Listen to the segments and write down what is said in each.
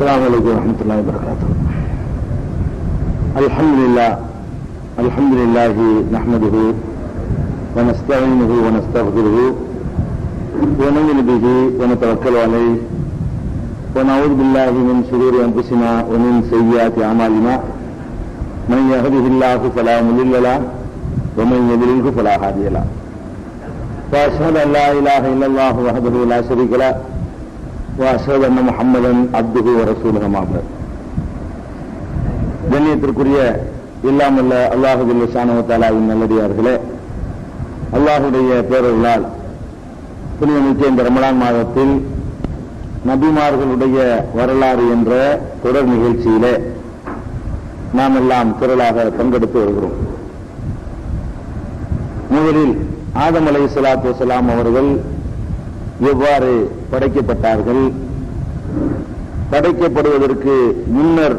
السلام عليكم ورحمة الله وبركاته. الحمد لله نحمده ونستعينه ونستغفره ونؤمن به ونتوكل عليه ونعوذ بالله من شرور أنفسنا ومن سيئات أعمالنا من يهده الله فلا مضل له ومن يضلل فلا هادي له وأشهد أن لا إله إلا الله وحده لا شريك له وأشهد أن محمدا عبده ورسوله أما بعد. கண்ணியத்திற்குரிய இல்லாமல்ல அல்லாஹு ஜல்ல ஷானஹு தஆலாவின் நல்லடியார்களே, அல்லாஹுடைய பேரருளால் புனிதமிக்க இந்த ரமலான் மாதத்தில் நபிமார்களுடைய வரலாறு என்ற தொடர் நிகழ்ச்சியிலே நாம் எல்லாம் திரளாக பங்கெடுத்து வருகிறோம். முதலில் ஆதம் அலைஹிஸ்ஸலாத்து வஸ்ஸலாம் அவர்கள் எவ்வாறு படைக்கப்பட்டார்கள், படைக்கப்படுவதற்கு முன்னர்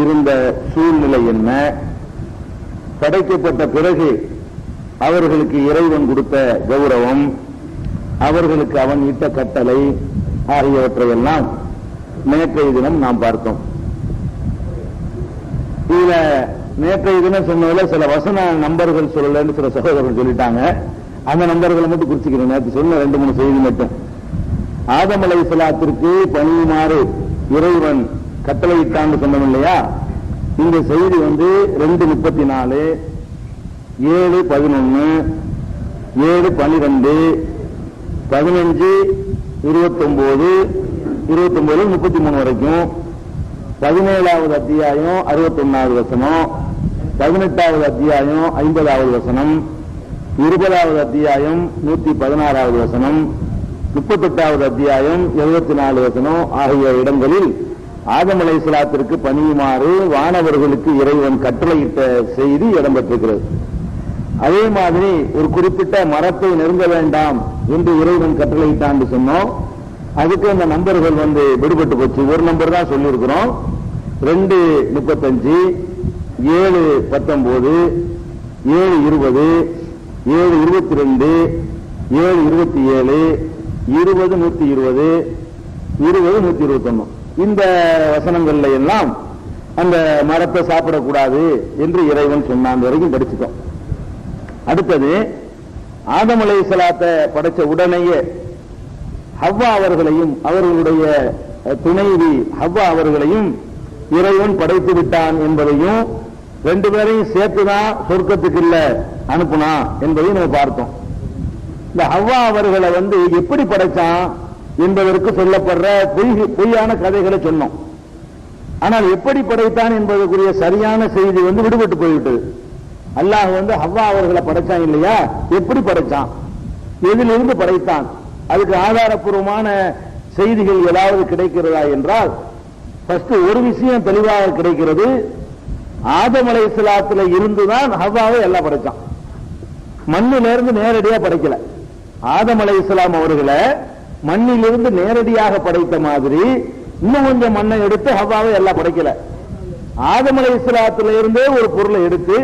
இருந்த சூழ்நிலை என்ன, படைக்கப்பட்ட பிறகு அவர்களுக்கு இறைவன் கொடுத்த கௌரவம், அவர்களுக்கு அவன் இட்ட கட்டளை ஆகியவற்றையெல்லாம் நேற்றைய தினம் நாம் பார்த்தோம். இதுல நேற்றைய தினம் சொன்னதுல சில வசன நம்பர்கள் சொல்லலன்னு சில சகோதரர்கள் சொல்லிட்டாங்க. அந்த நம்பர்களை மட்டும் குறிச்சுக்கிறேன். நேற்று சொன்ன 2-3 செய்தி மட்டும். ஆதம் அலைஹிஸ்ஸலாத்திற்கு பணியுமாறு இறைவன் கட்டளையிட்டான்னு சொன்னோம் இல்லையா? இந்த செய்தி 2:34, 7:11, 7:12, 15:29, 29-33 வரைக்கும், 17வது அத்தியாயம் 61வது வசனம், 18வது அத்தியாயம் 50வது வசனம், 20வது அத்தியாயம் 116வது வசனம், 38வது அத்தியாயம் 74 வசனம் ஆகிய இடங்களில் ஆதம் அலைஹிஸ்ஸலாத்திற்கு பணியுமாறு வானவர்களுக்கு இறைவன் கட்டளையிட்ட செய்தி இடம்பெற்றிருக்கிறது. அதே மாதிரி ஒரு குறிப்பிட்ட மரத்தை நெருங்க வேண்டாம் என்று இறைவன் கட்டளையிட்டான்னு சொன்னோம். அதுக்கு அந்த நம்பர்கள் விடுபட்டு போச்சு. ஒரு நம்பர் தான் சொல்லியிருக்கிறோம். 2:35, 7:19, 7:20, 7:22, 7:27, 20:120, 20:121 இந்த வசனங்கள்ல எல்லாம் அந்த மரத்தை சாப்பிடக்கூடாது என்று இறைவன் சொன்னான் வரைக்கும் படிச்சுட்டோம். அடுத்தது ஆதம் அலைஹிஸ்ஸலாத்தை படைச்ச உடனேயே ஹவ்வா அவர்களையும் அவர்களுடைய துணைவி ஹவ்வா அவர்களையும் இறைவன் படைத்து விட்டான் என்பதையும், 2 பேரையும் சேர்த்துதான் சொர்க்கத்துக்கு இல்ல அனுப்புனா என்பதையும் நம்ம பார்த்தோம். இந்த ஹவ்வா அவர்களை எப்படி படைச்சான் என்பதற்கு சொல்லப்படுற பொய்யான கதைகளை சொன்னோம். ஆனால் எப்படி படைத்தான் என்பதற்குரிய சரியான செய்தி விடுபட்டு போய்விட்டது. அல்லாஹ் ஹவ்வா அவர்களை படைச்சான் இல்லையா? எப்படி படைச்சான், எதிலிருந்து படைத்தான், அதுக்கு ஆதாரப்பூர்வமான செய்திகள் ஏதாவது கிடைக்கிறதா என்றால், ஃபர்ஸ்ட் ஒரு விஷயம் தெளிவாக கிடைக்கிறது. ஆதம் அலைஹிஸ்ஸலாத்துல இருந்துதான் ஹவ்வாவை எல்லாம் படைச்சான். மண்ணிலிருந்து நேரடியா படைக்கல. ஆதம் அலைஹிஸ்ஸலாம் அவர்களை மண்ணிலிருந்து நேரடியாக படைத்த மாதிரி இன்னும் கொஞ்சம் மண்ணை எடுத்து ஹவ்வாவை எல்லாம் படைக்கல. ஆதம் அலைஹிஸ்ஸலாத்துல இருந்தே ஒரு பொருளை எடுத்து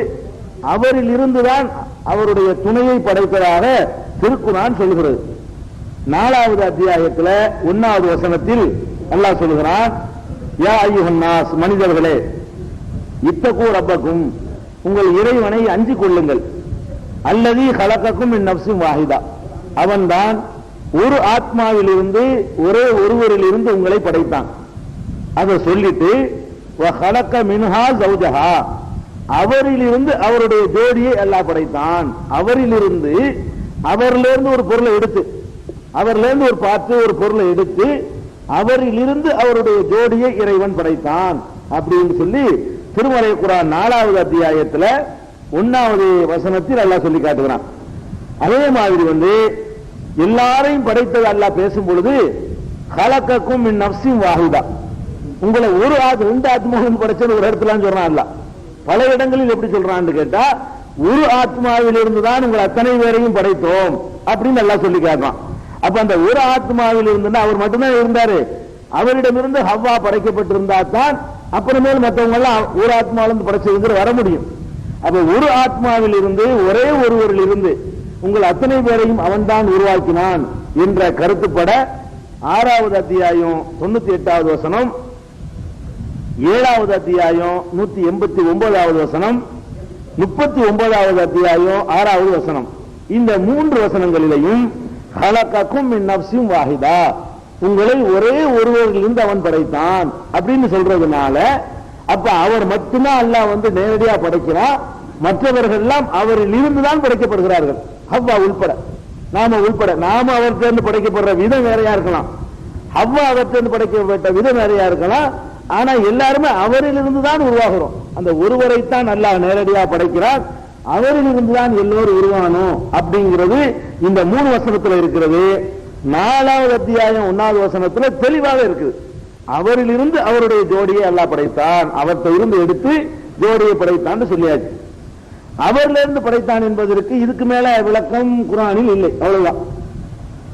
அவரில் இருந்துதான் அவருடைய துணையை படைத்ததாக திருக்குர்ஆன் சொல்கிறது. 4வது அத்தியாயத்தில் 1வது வசனத்தில் அல்லாஹ் சொல்கிறான், யா அய்யுஹன் நாஸ், மனிதர்களே, இத்தகூ ரப்பக்கும், உங்கள் இறைவனை அஞ்சிக் கொள்ளுங்கள். அல்லதி ஹலகக்கும் மின் நஃப்ஸின் வாஹிதா, அவன்தான் ஒரு ஆத்மாவில் இருந்து ஒரே ஒருவரில் இருந்து உங்களை படைத்தான். அதை சொல்லிட்டு வ ஹலக மின்ஹா ஜௌஜஹா, அவரிலிருந்து அவருடைய ஜோடியை அல்லாஹ் படைத்தான். அவரிலிருந்து ஒரு பொருளை எடுத்து, அவரிலிருந்து ஒரு பார்த்து ஒரு பொருளை எடுத்து அவரிலிருந்து அவருடைய ஜோடியை இறைவன் படைத்தான் அப்படின்னு சொல்லி திருமறை குர்ஆன் 4வது அத்தியாயத்தில் 1வது வசனத்தில் அல்லாஹ் சொல்லி காட்டுகிறான். அதே மாதிரி எல்லாரையும் படைத்தது அல்லாஹ் பேசும் பொழுது ஹலகக்கும் மின் நஃப்ஸின் வாஹிதா, உங்களை ஒரு 2 ஆத்மாவிலிருந்து படைச்சது ஒரு இடத்துல சொல்றான் அல்லாஹ். பல இடங்களில் எப்படி சொல்றான்னு கேட்டா, ஒரு ஆத்மாவில் இருந்துதான் உங்கள் அத்தனை பேரையும் படைத்தோம் அப்படின்னு அல்லாஹ் சொல்லி காட்டுறான். அப்ப அந்த ஒரு ஆத்மாவில் இருந்து அவர் மட்டும்தான் இருந்தாரு. அவரிடமிருந்து ஹவ்வா படைக்கப்பட்டிருந்தா தான் அப்புறமேல் மற்றவங்க எல்லாம் ஒரு ஆத்மாவிலிருந்து படைச்சதுங்கிற வர முடியும். அப்ப ஒரு ஆத்மாவில் இருந்து ஒரே ஒருவரில் இருந்து உங்கள் அத்தனை பேரையும் அவன்தான் உருவாக்கினான் என்ற கருத்துப்பட 6வது அத்தியாயம் 98வது வசனம், 7வது அத்தியாயம் 189வது வசனம், 39வது அத்தியாயம் 6வது வசனம். இந்த 3 வசனங்களிலேயும் ஹலகக்கும் மின் நஃப்ஸின் வாஹிதா, உங்களை ஒரே ஒருவரிலிருந்து அவன் படைத்தான் அப்படின்னு சொல்றதுனால, அப்ப அவர் மட்டும்தான் அல்லாஹ் நேரடியா படைக்கிறான், மற்றவர்கள் எல்லாம் அவரில் இருந்து தான் படைக்கப்படுகிறார்கள். ஹவ்வா உள்பட, நாம உள்பட, நாம அவர்கிட்ட படைக்கப்படுற விதம் வேறையா இருக்கலாம், ஹவ்வா அவர்கிட்ட படைக்கப்பட்ட விதம் வேறையா இருக்கலாம். ஆனா எல்லாருமே அவரிலிருந்து தான் உருவாகிறோம். அந்த ஒருவரைத்தான் அல்லாஹ் நேரடியா படைக்கிறார், அவரில் இருந்துதான் எல்லோரும் உருவானோம் அப்படிங்கிறது இந்த 3 வசனத்துல இருக்கிறது. 4வது அத்தியாயம் 1வது வசனத்துல தெளிவாக இருக்குது. அவரில் இருந்து அவருடைய ஜோடியை அல்லாஹ் படைத்தான், அவர்கிட்ட இருந்து எடுத்து ஜோடியை படைத்தான் சொல்லியாச்சு. அவரில் இருந்து படைத்தான் என்பதற்கு இதுக்கு மேல விளக்கம் குர்ஆனில் இல்லை, அவ்வளவுதான்.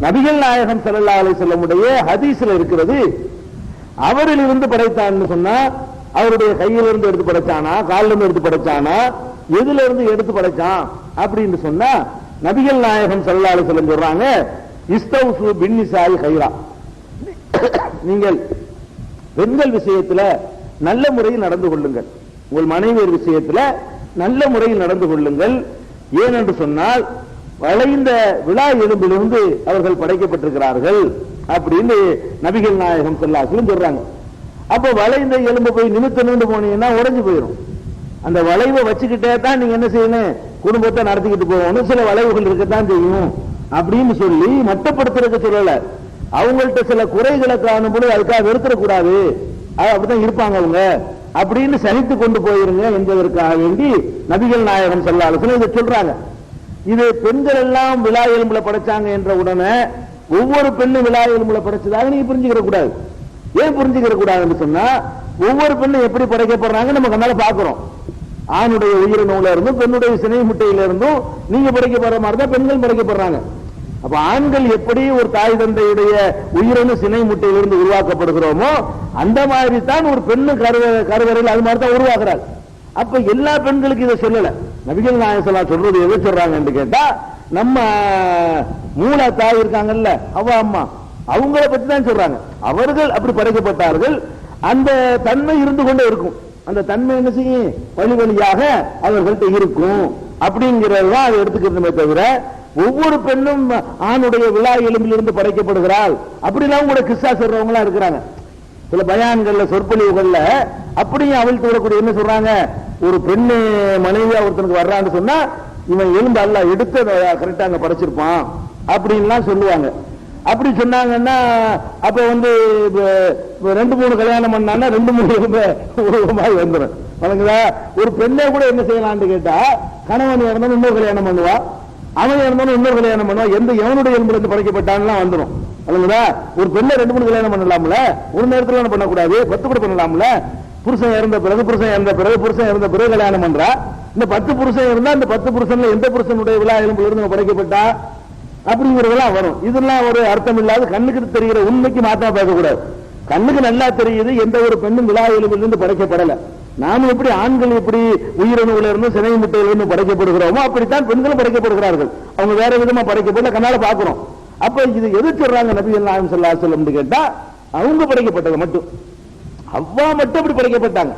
நபிகள் நாயகம் ஸல்லல்லாஹு அலைஹி வஸல்லம் உடைய ஹதீஸ்ல இருக்கிறது. அவரில் இருந்து படைத்தான்னு சொன்னா அவருடைய கையிலிருந்து எடுத்து படைச்சானா, காலில இருந்து எடுத்து படைச்சானா, எதுல இருந்து எடுத்து படைச்சான் அப்படின்னு சொன்னா நபிகள் நாயகம் ஸல்லல்லாஹு அலைஹி வஸல்லம் சொல்றாங்க, இஸ்தௌசு பின்னிசாய் கைரா, நீங்கள் பெண்கள் விஷயத்துல நல்ல முறையில் நடந்து கொள்ளுங்கள், உங்கள் மனைவியர் விஷயத்துல நல்ல முறையில் நடந்து கொள்ளுங்கள். ஏனென்று சொன்னால் வளைந்த விழா எலும்பிலிருந்து அவர்கள் படைக்கப்பட்டிருக்கிறார்கள் அப்படின்னு நபிகள் நாயகம் ஸல்லல்லாஹு அலைஹி வஸல்லம் சொல்றாங்க. அப்ப வளைந்த எலும்பு போய் நிமிர்ந்து போனீங்கன்னா உடைஞ்சு போயிடும். அந்த வளைவை வச்சுக்கிட்டே தான் நீங்க என்ன செய்யணும், குடும்பத்தை நடத்திக்கிட்டு போகணும். சில வளைவுகள் இருக்கத்தான் செய்யும் அப்படின்னு சொல்லி மட்டப்படுத்துறதுக்கு சொல்லல, அவங்கள்ட்ட சில குறைகளை காணும் பொழுது அதுக்காக வெறுத்துடக்கூடாது, அப்படிதான் இருப்பாங்க அவங்க அப்படின்னு சகித்து கொண்டு போயிருங்க என்பதற்காக வேண்டி நபிகள் நாயகம் ஸல்லல்லாஹு அலைஹி வஸல்லம் இதை சொல்றாங்க. இது பெண்கள் எல்லாம் விழா எலும்புல படைச்சாங்க என்ற உடனே ஒவ்வொரு பெண்ணும் விழா எலும்புல படைச்சதாக நீங்க புரிஞ்சுக்கிற கூடாது. ஏன் புரிஞ்சுக்கிற கூடாதுன்னு சொன்னா, ஒவ்வொரு பெண்ணும் எப்படி படைக்கப்படுறாங்க நம்ம கண்ணால பாக்குறோம். ஆணுடைய உயிரினவுல இருந்தும் பெண்ணுடைய சினை முட்டையில இருந்தும் நீங்க படைக்கப்படுற மாதிரி தான் பெண்கள் படைக்கப்படுறாங்க. அப்ப ஆண்கள் எப்படி ஒரு தாய் தந்தையுடைய உயிரணு சினை முட்டையிலிருந்து உருவாக்கப்படுகிறோமோ அந்த மாதிரி தான் ஒரு பெண்ணு கருவறையில் அது மாதிரி தான் உருவாக்குறாங்க. அப்ப எல்லா பெண்களுக்கு இதை சொல்லல. நபிகள் நாயகம் ஸல்லல்லாஹு அலைஹி வஸல்லம் சொல்றது எதை சொல்றாங்கன்னு கேட்டா, நம்ம மூல தாய் இருக்காங்கல்ல அவ்வா அம்மா, அவங்கள பத்தி தான் சொல்றாங்க. அவர்கள் அப்படி படைக்கப்பட்டார்கள், அந்த தன்மை இருந்து கொண்டே இருக்கும். அந்த தன்மை என்ன செய்யும், வழி வழியாக அவர்கள்ட்ட இருக்கும் அப்படிங்கிறது தான் அதை எடுத்துக்கிறதுமே தவிர, ஒவ்வொரு பெண்ணும் ஆணுடைய விழா எலும்பிலிருந்து படைக்கப்படுகிறாள் அப்படிலாம் கூட கிஸ்ஸா சொல்றவங்களா இருக்கிறாங்க. சில பயான்கள்ல சொற்பொழிவுகள்ல அப்படியும் அவள் தூரக்கூடிய என்ன சொல்றாங்க, ஒரு பெண்ணு மனைவியா ஒருத்தனுக்கு வர்றான்னு சொன்னா இவன் எலும்பு அல்லாஹ் எடுத்து கரெக்டா அங்க படைச்சிருப்பான் அப்படின்லாம் சொல்லுவாங்க. அப்படி சொன்னாங்கன்னா அப்ப 2-3 கல்யாணம் பண்ணான்னா 2-3 எலும்பு மாதிரி வந்துடும். வணங்குதா? ஒரு பெண்ணே கூட என்ன செய்யலாம்னு கேட்டா, கணவன் இறந்தாலும் இன்னொரு கல்யாணம் பண்ணுவா, அவன் இறந்தாலும் இன்னொரு கல்யாணம் பண்ணுவா, எவனுடைய எலும்புல இருந்து படைக்கப்பட்டான்லாம் வந்துடும். வணங்குதா? ஒரு பெண்ணை 2-3 கல்யாணம் பண்ணலாம்ல, ஒரு நேரத்தில் பண்ணக்கூடாது, 10 கூட பண்ணலாம்ல. புருஷன் இறந்த பிறகு புருஷன் இறந்த பிறகு கல்யாணம் பண்றா. இந்த 10 புருஷன் இருந்தா இந்த 10 புருஷன்ல எந்த புருஷனுடைய விழா எலும்புல இருந்து படைக்கப்பட்டா அப்படிங்கிறதெல்லாம் வரும். இதெல்லாம் ஒரு அர்த்தம் இல்லாத, கண்ணுக்கு தெரிகிற உண்மைக்கு மாத்தா பேசக்கூடாது. கண்ணுக்கு நல்லா தெரியுது எந்த ஒரு பெண்ணும் விழா எலும்பிலிருந்து படைக்கப்படல. நாம எப்படி ஆண்கள் எப்படி உயிரணுவில இருந்து சினை முட்டையிலிருந்து படைக்கப்படுகிறோமோ அப்படித்தான் பெண்களும் படைக்கப்படுகிறார்கள். அவங்க வேற விதமா படைக்கப்பட கண்ணால பாக்குறோம். அப்ப இது எது சொல்றாங்க நபிகள் நாயகம் ஸல்லல்லாஹு அலைஹி வஸல்லம் கேட்டா, அவங்க படைக்கப்பட்டது மட்டும், அவ்வா மட்டும் அப்படி படைக்கப்பட்டாங்க.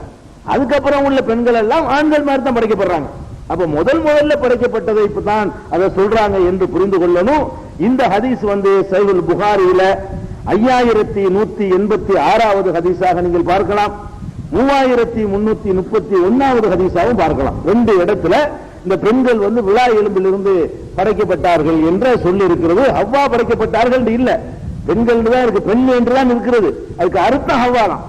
அதுக்கப்புறம் உள்ள பெண்கள் எல்லாம் ஆண்கள் மாதிரி தான் படைக்கப்படுறாங்க. அப்ப முதல்ல படைக்கப்பட்டதை இப்பதான் அதை சொல்றாங்க என்று புரிந்து கொள்ளணும். இந்த ஹதீஸ் சஹீஹுல் புகாரியில 5186வது ஹதீஸாக நீங்கள் பார்க்கலாம், 3331வது ஹதீஸாகவும் பார்க்கலாம். 2 இடத்துல இந்த பெண்கள் விழா எலும்பிலிருந்து படைக்கப்பட்டார்கள் என்ற சொல்லி இருக்கிறது. ஹவ்வா படைக்கப்பட்டார்கள் இல்ல, பெண்கள் தான் இருக்கு, பெண் என்றுதான் இருக்கிறது. அதுக்கு அர்த்தம் ஹவ்வா தான்.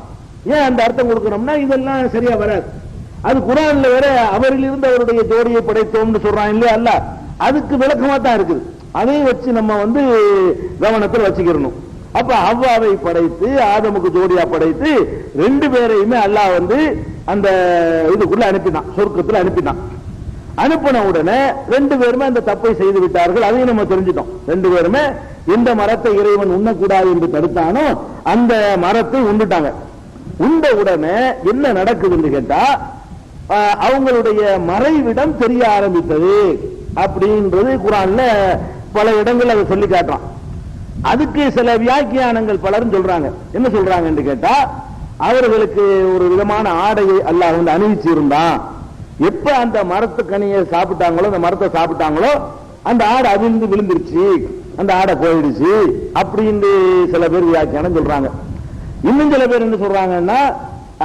ஏன் அந்த அர்த்தம் கொடுக்கணும்னா இதெல்லாம் சரியா வராது. அது குர்ஆன்ல வேற அவரில் இருந்து அவருடைய ஜோடியை படைத்தோம்னு சொல்றான் இல்லையா அல்லாஹ், அதுக்கு விளக்கமா தான் இருக்குது. அதை வச்சு நம்ம கவனத்தில் வச்சுக்கிறணும். அப்ப ஹவ்வாவை படைத்து ஆதமுக்கு ஜோடியா படைத்து 2 பேரையுமே அல்லாஹ் அந்த இதுக்குள்ள அனுப்பினான், சொர்க்கத்தில் அனுப்பினான். அனுப்பின உடனே 2 பேருமே அந்த தப்பை செய்து விட்டார்கள். அதையும் நம்ம தெரிஞ்சிட்டோம். 2 பேருமே எந்த மரத்தை இறைவன் உண்ணக்கூடாது என்று தடுத்தானோ அந்த மரத்தை உண்டுட்டாங்க. உண்ட உடனே என்ன நடக்குதுன்னு கேட்டா, அவங்களுடைய மறைவிடம் தெரிய ஆரம்பித்தது அப்படின்றது குர்ஆன்ல பல இடங்கள் அதை சொல்லி காட்டுறான். அதுக்கு சில வியாக்கியானங்கள் பலரும் சொல்றாங்க. என்ன சொல்றாங்க என்று கேட்டா, அவர்களுக்கு ஒரு விதமான ஆடையை அல்லாஹ் வந்து அணிவிச்சு இருந்தான். எப்ப அந்த மரத்து கனியை சாப்பிட்டாங்களோ, அந்த மரத்தை சாப்பிட்டாங்களோ, அந்த ஆடை அவிழ்ந்து விழுந்துருச்சு, அந்த ஆடை போயிடுச்சு அப்படின்னு சில பேர் வியாக்கியானம் சொல்றாங்க. இன்னும் சில பேர் என்ன சொல்றாங்கன்னா,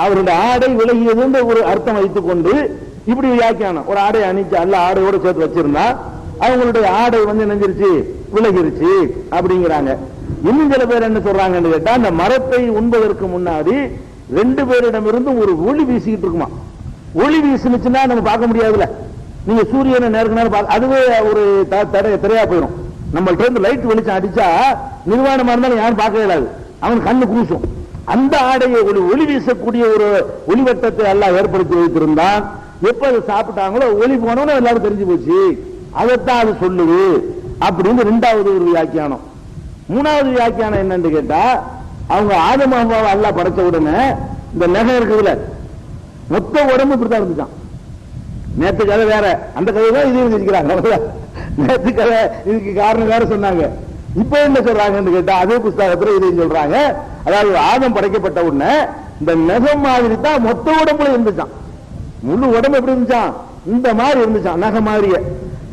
அவருடைய ஆடை விலகியது ஒரு அர்த்தம் வைத்துக் கொண்டு இப்படி வியாக்கியானம், ஒரு ஆடை அணிச்சு அல்ல ஆடையோட சேர்த்து வச்சிருந்தா அவங்களுடைய ஆடை வந்து நெஞ்சிருச்சு, விலகிருச்சு அப்படிங்கிறாங்க. இன்னும் சில பேர் என்ன சொல்றாங்கன்னு கேட்டா, அந்த மரத்தை உண்பதற்கு முன்னாடி ரெண்டு பேரிடமிருந்து ஒரு ஒளி வீசிக்கிட்டு இருக்குமா. ஒளி வீசுனுச்சுன்னா நம்ம பார்க்க முடியாதுல்ல, நீங்க சூரியனை நேருக்கு நேரம் அதுவே ஒரு திரையா போயிடும். நம்மள்ட்ட இருந்து லைட் வெளிச்சம் அடிச்சா நிர்வாணமா இருந்தாலும் யாரும் பார்க்க இயலாது, அவன் கண்ணு கூசும். அந்த ஆடையை ஒளி வீசக்கூடிய ஒரு ஒளிவட்டத்தை எல்லாம் ஏற்படுத்தி வைத்திருந்தான். எப்ப அதை சாப்பிட்டாங்களோ ஒளி போனோன்னு எல்லாரும் தெரிஞ்சு போச்சு, அதைத்தான் அது சொல்லுது அப்படின்னு இரண்டாவது ஒரு வியாக்கியானம். மூணாவது வியாக்கியானம் என்னன்னு கேட்டா, அவங்க ஆதம் ஹவ்வாவை அல்லாஹ் படைச்ச உடனே இந்த நகம் இருக்குதுல, மொத்த உடம்பு இப்படித்தான் இருந்துச்சான். நேற்று கதை வேற, அந்த கதை தான் இது வச்சிருக்கிறாங்க. நேற்று கதை இதுக்கு காரணம் வேற சொன்னாங்க. இப்ப என்ன சொல்றாங்கன்னு கேட்டா, அதே புஸ்தகத்துல இதையும் சொல்றாங்க. அதாவது ஆதம் படைக்கப்பட்ட உடனே இந்த நகம் மாதிரி தான் மொத்த உடம்புல இருந்துச்சான். முழு உடம்பு எப்படி இருந்துச்சான், இந்த மாதிரி இருந்துச்சான், நகம் மாதிரியே.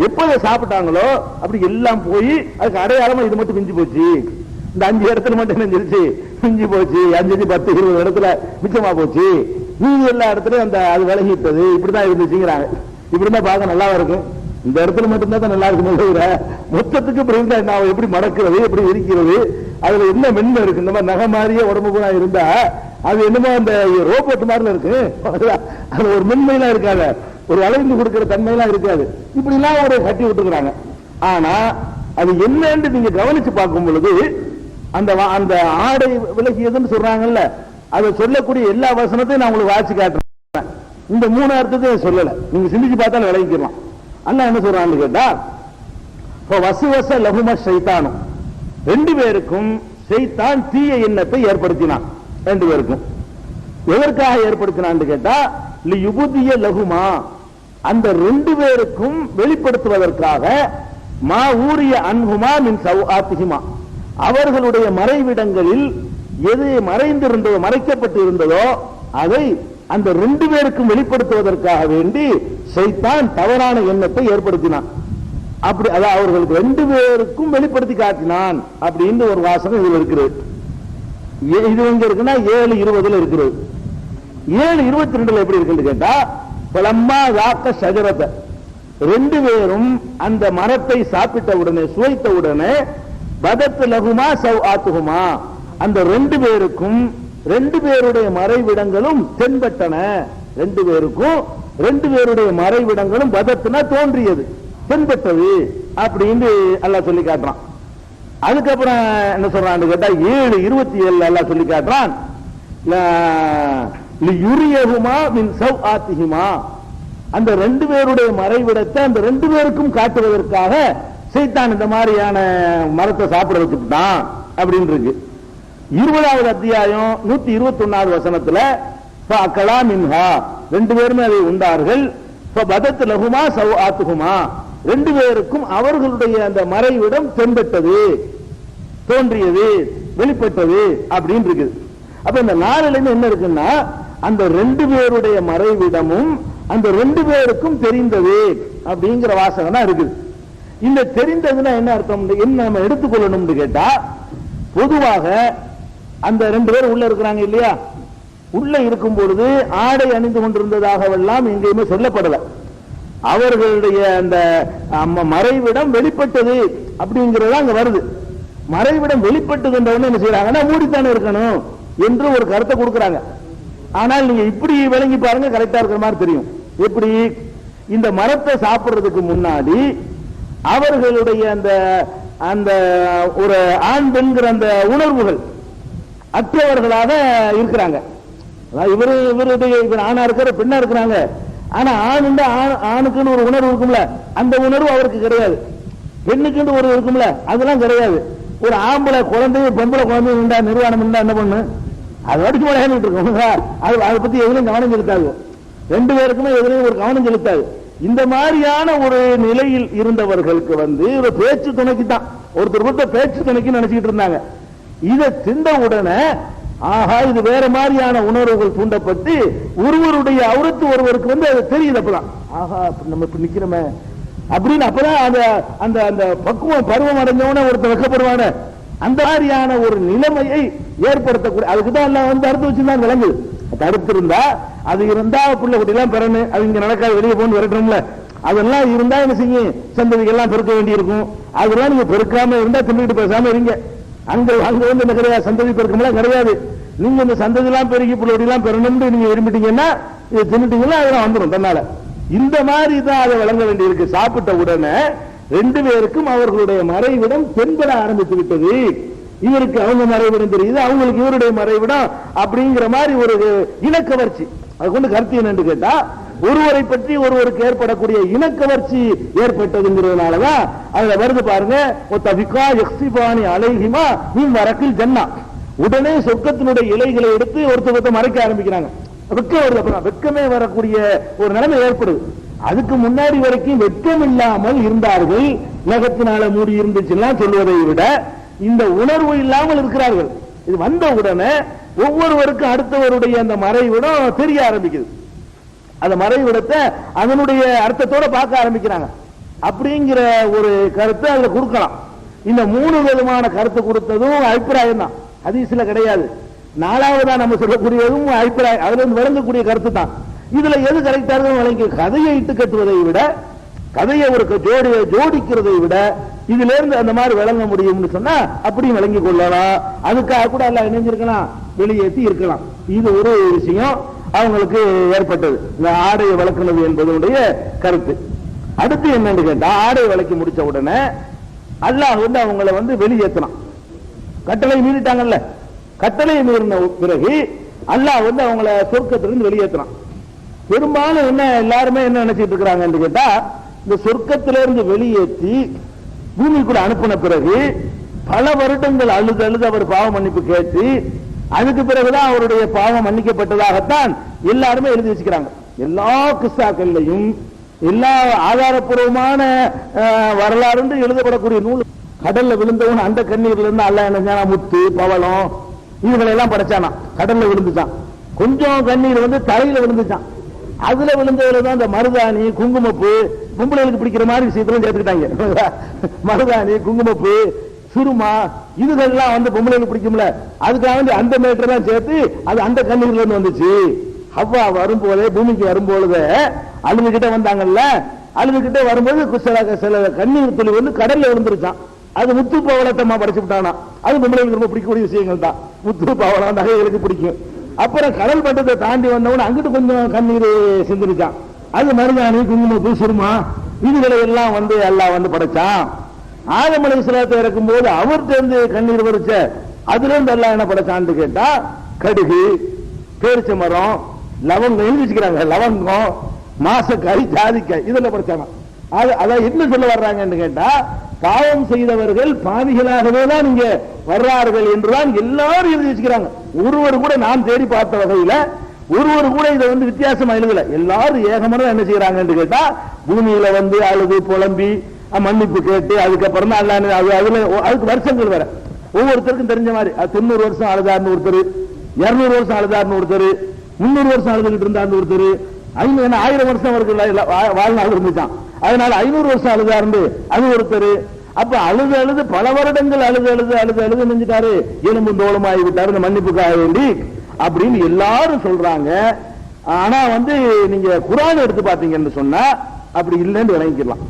எப்ப சாப்பிட்டாங்களோ அப்படி எல்லாம் போய் அதுக்கு அடையாளமா இது மட்டும் மிஞ்சி போச்சு. இந்த 5 இடத்துல மட்டும் நினைஞ்சிருச்சு, மிஞ்சி போச்சு. 5, 10, 20 இடத்துல மிச்சமா போச்சு. நீங்க எல்லா இடத்துலயும் அந்த அது விலகிட்டது இப்படிதான் இருந்துச்சுங்கிறாங்க. இப்படிதான் பார்க்க நல்லா இருக்கும். இந்த இடத்துல மட்டும்தான் நல்லா இருக்கும். மொத்தத்துக்கு இப்படி இருந்தா என்ன, எப்படி மடக்கிறது, எப்படி இருக்கிறது, அதுல என்ன மென்மை இருக்கு. இந்த மாதிரி நகை மாதிரியே உடம்பு கூட இருந்தா அது என்னமோ அந்த ரோபோட் மாதிரில இருக்கு. அது ஒரு மென்மையெல்லாம் இருக்காது, ஒரு அளந்து கொடுக்கிற தன்மையெல்லாம் இருக்காது. இப்படி எல்லாம் ஒரு கட்டி விட்டுக்கிறாங்க. ஆனா அது என்னன்னு நீங்க கவனிச்சு பார்க்கும் பொழுது, அந்த அந்த ஆடை விலகியதுன்னு சொல்றாங்கல்ல, அதை சொல்லக்கூடிய எல்லா வசனத்தையும் நான் உங்களுக்கு வாசி காட்டுறேன். இந்த 3 அர்த்தத்தையும் சொல்லல, நீங்க சிந்திச்சு பார்த்தாலும் விளங்கிக்கலாம். அண்ணா என்ன சொல்றான்னு கேட்டா, வசுவச லகும ஷைத்தானும், 2 பேருக்கும் ஷைத்தான் தீய எண்ணத்தை ஏற்படுத்தினான். 2 பேருக்கும் எதற்காக ஏற்படுத்தினான்னு கேட்டா, லியுபுதிய லகுமா, அந்த 2 பேருக்கும் வெளிப்படுத்துவதற்காக, மா ஊரிய அன்ஹுமா மின் சௌஆத்திஹிமா, அவர்களுடைய மறைவிடங்களில் எது மறைந்திருந்ததோ, மறைக்கப்பட்டு இருந்ததோ அதை அந்த 2 பேருக்கும் வெளிப்படுத்துவதற்காக வேண்டி ஷைத்தான் தவறான எண்ணத்தை ஏற்படுத்தினான். அப்படி அதாவது அவர்களுக்கு 2 பேருக்கும் வெளிப்படுத்தி காட்டினான் அப்படின்னு ஒரு வாசகம் இதுல இருக்கிறது. இது எங்க இருக்குன்னா 7:20 இருக்கிறது. 7:22 எப்படி இருக்குன்னு கேட்டா, பலம்மா வாக்க ஷஜரத்தை, 2 பேரும் அந்த மரத்தை சாப்பிட்ட உடனே, சுவைத்த உடனே, பதத் லகுமா சௌஆத்துஹுமா, அந்த 2 பேருக்கும் 2 பேருடைய மறைவிடங்களும் தென்பட்டன. 2 பேருக்கும் 2 பேருடைய மறைவிடங்களும் பதத்துனா தோன்றியது, தென்பட்டது அப்படின்னு அல்லாஹ் சொல்லி காட்டுறான். அதுக்கப்புறம் என்ன சொல்றான்னு கேட்டா, 7:27 அல்லாஹ் சொல்லி காட்டுறான், லியுரியஹுமா மின் சௌஆத்திஹிமா, அந்த 2 பேருடைய மறைவிடத்தை அந்த 2 பேருக்கும் காட்டுவதற்காக ஷைத்தான் இந்த மாதிரியான மரத்தை சாப்பிட வச்சுட்டான் அப்படின்னு இருக்கு. 20வது அத்தியாயம் 121வது வசனத்துல, ஃபஅகலா மின்ஹா, 2 பேருமே அதை உண்டார்கள். ஃபபதத் லஹுமா சௌஆத்துஹுமா, 2 பேருக்கும் அவர்களுடைய அந்த மறைவிடம் தென்பட்டது, தோன்றியது, வெளிப்பட்டது அப்படின்னு இருக்குது. அப்ப இந்த 4ல என்ன இருக்குன்னா, அந்த 2 பேருடைய மறைவிடமும் அந்த 2 பேருக்கும் தெரிந்தது அப்படிங்கிற வாசகம் தான் இருக்குது. இந்த தெரிந்ததுன்னா என்ன அர்த்தம், என்ன நம்ம எடுத்துக்கொள்ளணும்னு கேட்டா, பொதுவாக அந்த 2 பேர் உள்ள இருக்கிறாங்க இல்லையா, உள்ள இருக்கும் பொழுது ஆடை அணிந்து கொண்டிருந்ததாகவெல்லாம் எங்கேயுமே சொல்லப்படல. அவர்களுடைய அந்த மறைவிடம் வெளிப்பட்டது அப்படிங்கிறது அங்க வருது. மறைவிடம் வெளிப்பட்டது என்றவொன்னு என்ன செய்யறாங்கன்னா, மூடித்தானே இருக்கணும் என்று ஒரு கருத்தை கொடுக்கிறாங்க. ஆனால் நீங்க இப்படி விளங்கி பாருங்க, கரெக்டா இருக்கிற மாதிரி தெரியும். எப்படி, இந்த மரத்தை சாப்பிடுறதுக்கு முன்னாடி அவர்களுடைய அந்த அந்த ஒரு ஆண் பெண்கிற அந்த உணர்வுகள் அற்றவர்களாக இருக்கிறாங்க. இவர் ஆணா இருக்கிற, பெண்ணா இருக்கிறாங்க. ஆனா ஆணுக்குன்னு ஒரு உணர்வு இருக்கும்ல, அந்த உணர்வு அவருக்கு கிடையாது. பெண்ணுக்குன்னு ஒரு இருக்கும்ல, அதெல்லாம் கிடையாது. ஒரு ஆம்பளை குழந்தைய பொம்பளை குழந்தை நிர்வாணம் என்ன பண்ணு, அது அடிச்சு விளையாண்டுட்டு இருக்கோம். அதை பத்தி எதுலையும் கவனம் செலுத்தாது. 2 பேருக்குமே எதுலையும் ஒரு கவனம் செலுத்தாது. இந்த மாதிரியான ஒரு நிலையில் இருந்தவர்களுக்கு ஒரு பேச்சு துணைக்கு தான், ஒருத்தர் பேச்சு துணைக்கு நினைச்சுக்கிட்டு இருந்தாங்க. இதை திண்ட உடனே ஆஹா இது வேற மாதிரியான உணர்வுகள் தூண்டப்பட்டு ஒருவருடைய அவுரத்து ஒருவருக்கு வந்து அது தெரியுது. அப்பதான் ஆஹா நம்ம இப்ப நிக்கிறோமே அப்படின்னு அப்பதான் அந்த அந்த அந்த பக்குவம் பருவம் அடைஞ்சவன ஒருத்தர் வைக்கப்படுவான அந்த மாதிரியான ஒரு நிலைமையை ஏற்படுத்தக்கூடிய அதுக்குதான் எல்லாம் வந்து அறுத்து வச்சுதான் விளங்குது. தடுத்து இருந்தா அது இருந்தா பிள்ளை குட்டி எல்லாம் பெறணும், அது இங்க நடக்காது, வெளியே போன்னு விரட்டணும்ல. அதெல்லாம் இருந்தா என்ன செய்யும், சந்ததிகள்லாம் பெருக்க வேண்டி இருக்கும். அதெல்லாம் நீங்க பெருக்காம இருந்தா தின்னுட்டு பேசாம இருங்க. அங்க அங்க வந்து என்ன கிடையாது, சந்ததி பெருக்கம்லாம் கிடையாது. நீங்க இந்த சந்ததி எல்லாம் பெருக்கி பிள்ளை எல்லாம் பெறணும்னு நீங்க விரும்பிட்டீங்கன்னா இது தின்னுட்டீங்கன்னா அதெல்லாம் வந்துடும் தன்னால. இந்த மாதிரி தான் அதை வழங்க வேண்டி இருக்கு. சாப்பிட்ட உடனே ரெண்டு பேருக்கும் அவர்களுடைய மறைவிடம் தென்பட ஆரம்பித்து விட்டது. இவருக்கு அவங்க மறைவிடம் தெரியுது, அவங்களுக்கு இவருடைய மறைவிடம் அப்படிங்கிற மாதிரி ஒரு இனக்கவர்ச்சி. அது கொண்டு கருத்து என்னன்னு கேட்டா ஒருவரை பற்றி ஒருவருக்கு ஏற்படக்கூடிய இனக்கவர்ச்சி ஏற்பட்டதுங்கிறதுனாலதான் அதுல வருது பாருங்க. அலைஹிமா நீம் வரக்கில் ஜன்னா, உடனே சொர்க்கத்தினுடைய இலைகளை எடுத்து ஒருத்தர் மறைக்க ஆரம்பிக்கிறாங்க. வெக்கம் வருது, வெக்கமே வரக்கூடிய ஒரு நிலைமை ஏற்படுது. அதுக்கு முன்னாடி வரைக்கும் வெக்கம் இல்லாமல் இருந்தார்கள், நகத்தினால மூடி இருந்துச்சுன்னா சொல்வதை விட இந்த உணர்வு இல்லாமல் இருக்கிறார்கள். இது வந்த உடனே ஒவ்வொருவருக்கும் அடுத்தவருடைய அந்த மறைவிடம் தெரிய ஆரம்பிக்குது. அந்த மறைவிடத்தை அதனுடைய அர்த்தத்தோட பார்க்க ஆரம்பிக்கிறாங்க. அப்படிங்கிற ஒரு கருத்தை அதுல கொடுக்கலாம். இந்த மூணு விதமான கருத்து கொடுத்ததும் அபிப்பிராயம் தான், ஹதீஸ்ல கிடையாது. நாலாவதா நம்ம சொல்லக்கூடியதும் அபிப்பிராயம், அதுல இருந்து விளங்கக்கூடிய கருத்து தான். இதுல எது கரெக்டா விளங்கி கதையை இட்டு கட்டுவதை விட, கதையை ஒரு ஜோடிக்கிறதை விட இதுல இருந்து அந்த மாதிரி விளங்க முடியும்னு சொன்னா அப்படியும் விளங்கி கொள்ளலாம். அதுக்காக கூட எல்லாம் இணைஞ்சிருக்கலாம், வெளியேற்றி இருக்கலாம். இது ஒரு விஷயம் அவங்களுக்கு ஏற்பட்டது, இந்த ஆடையை வளர்க்கிறது என்பதனுடைய கருத்து. அடுத்து என்னன்னு கேட்டா ஆடையை வளர்க்கி முடிச்ச உடனே அல்லாஹ் வந்து அவங்களை வந்து வெளியேற்றலாம். கட்டளை மீறிட்டாங்கல்ல, கட்டளையை மீறின பிறகு அல்லாஹ் வந்து அவங்கள சொர்க்கத்திலிருந்து வெளியேற்றலாம். பெரும்பாலும் என்ன எல்லாருமே என்ன நினைச்சிட்டு இருக்கிறாங்க கேட்டா, இந்த சொர்க்கத்திலிருந்து வெளியேற்றி பூமிக்குள்ள அனுப்பின பிறகு பல வருடங்கள் அழுது அழுது அவர் பாவ மன்னிப்பு கேட்டு அதுக்கு பிறகுதான் அவருடைய பாவம் மன்னிக்கப்பட்டதாகத்தான் எல்லாருமே எழுதி வச்சுக்கிறாங்க. எல்லா கிஸ்ஸாக்கள்லையும் எல்லா ஆதாரப்பூர்வமான வரலாறு எழுதப்படக்கூடிய நூல், கடல்ல விழுந்தவன் அந்த கண்ணீர்ல இருந்து அல்லாஹ் என்ன முத்து பவளம் இதுகளை எல்லாம் படைச்சானா, கடல்ல விழுந்துச்சான். கொஞ்சம் கண்ணீர் வந்து தலையில விழுந்துச்சான். அதுல விழுந்ததுல தான் இந்த மருதாணி குங்குமப்பு பொம்பளைகளுக்கு பிடிக்கிற மாதிரி விஷயத்திலும் சேர்த்துக்கிட்டாங்க. மருதாணி குங்குமப்பு சுருமா இதுகள்லாம் வந்து பொம்பளைகளுக்கு பிடிக்கும்ல, அதுக்காக வந்து அந்த மேட்டர் தான் சேர்த்து அது அந்த கண்ணீர்ல இருந்து வந்துச்சு. ஹவ்வா வரும்போதே பூமிக்கு வரும்பொழுது அழுதுகிட்ட வந்தாங்கல்ல, அழுதுகிட்ட வரும்போது சில கண்ணீர் துளி வந்து கடல்ல விழுந்துருச்சான். அது முத்து பவளத்தம்மா படைச்சு விட்டானா. அது பொம்பளைகளுக்கு ரொம்ப பிடிக்கக்கூடிய விஷயங்கள் தான். முத்து பவளம் நகைகளுக்கு பிடிக்கும். அப்புறம் கடல் பட்டத்தை தாண்டி வந்தவன அங்கிட்டு கொஞ்சம் கண்ணீர் சிந்திருச்சான். அது மருதாணி குங்குமப்பு சுருமா இதுகளை எல்லாம் வந்து அல்லாஹ் வந்து படைச்சான். ஆதம் அலைஹிஸ்ஸலாத்தை இறக்கும் போது அவர்கிட்ட இருந்து கண்ணீர் வரிச்ச அதுல இருந்து அல்லாஹ் என்ன படைச்சான்னு கேட்டா கடுகு, பேரிச்ச மரம், லவங்கம் எழுதி வச்சுக்கிறாங்க. லவங்கம், மாசக்காய், ஜாதிக்காய் இதெல்லாம் படைச்சாங்க. அதான் என்ன சொல்ல வர்றாங்கன்னு கேட்டா, பாவம் செய்தவர்கள் பாவிகளாகவே தான் இங்க வர்றார்கள் என்றுதான் எல்லாரும் எழுதி வச்சுக்கிறாங்க. ஒருவர் கூட நான் தேடி பார்த்த வகையில ஒருவர் கூட இதை வந்து வித்தியாசமா எழுதல. எல்லாரும் ஏகமான என்ன செய்யறாங்கன்னு கேட்டா, பூமியில வந்து அழுது புலம்பி மன்னிப்பு கேட்டு அதுக்கப்புறம் தான் அதுல அதுக்கு வருஷங்கள் வேற ஒவ்வொருத்தருக்கும் தெரிஞ்ச மாதிரி 90 வருஷம் அழுதாருன்னு ஒருத்தர், 200 வருஷம் அழுதாருன்னு ஒருத்தர், 300 வருஷம் அழுதுகிட்டு இருந்தாருன்னு ஒருத்தர், 1000 வருஷம் அவருக்கு வாழ்நாள் இருந்துச்சான். அதனால 500 வருஷம் அழுதாரு அது ஒருத்தர். அப்ப அழுது அழுது பல வருடங்கள் அழுது அழுது அழுது அழுது நினைஞ்சிட்டாரு, எலும்பு தோளமாகி விட்டாரு இந்த மன்னிப்புக்காக வேண்டி அப்படின்னு எல்லாரும் சொல்றாங்க. ஆனா வந்து நீங்க குர்ஆன் எடுத்து பாத்தீங்கன்னு சொன்னா அப்படி இல்லைன்னு விளங்கிக்கலாம்.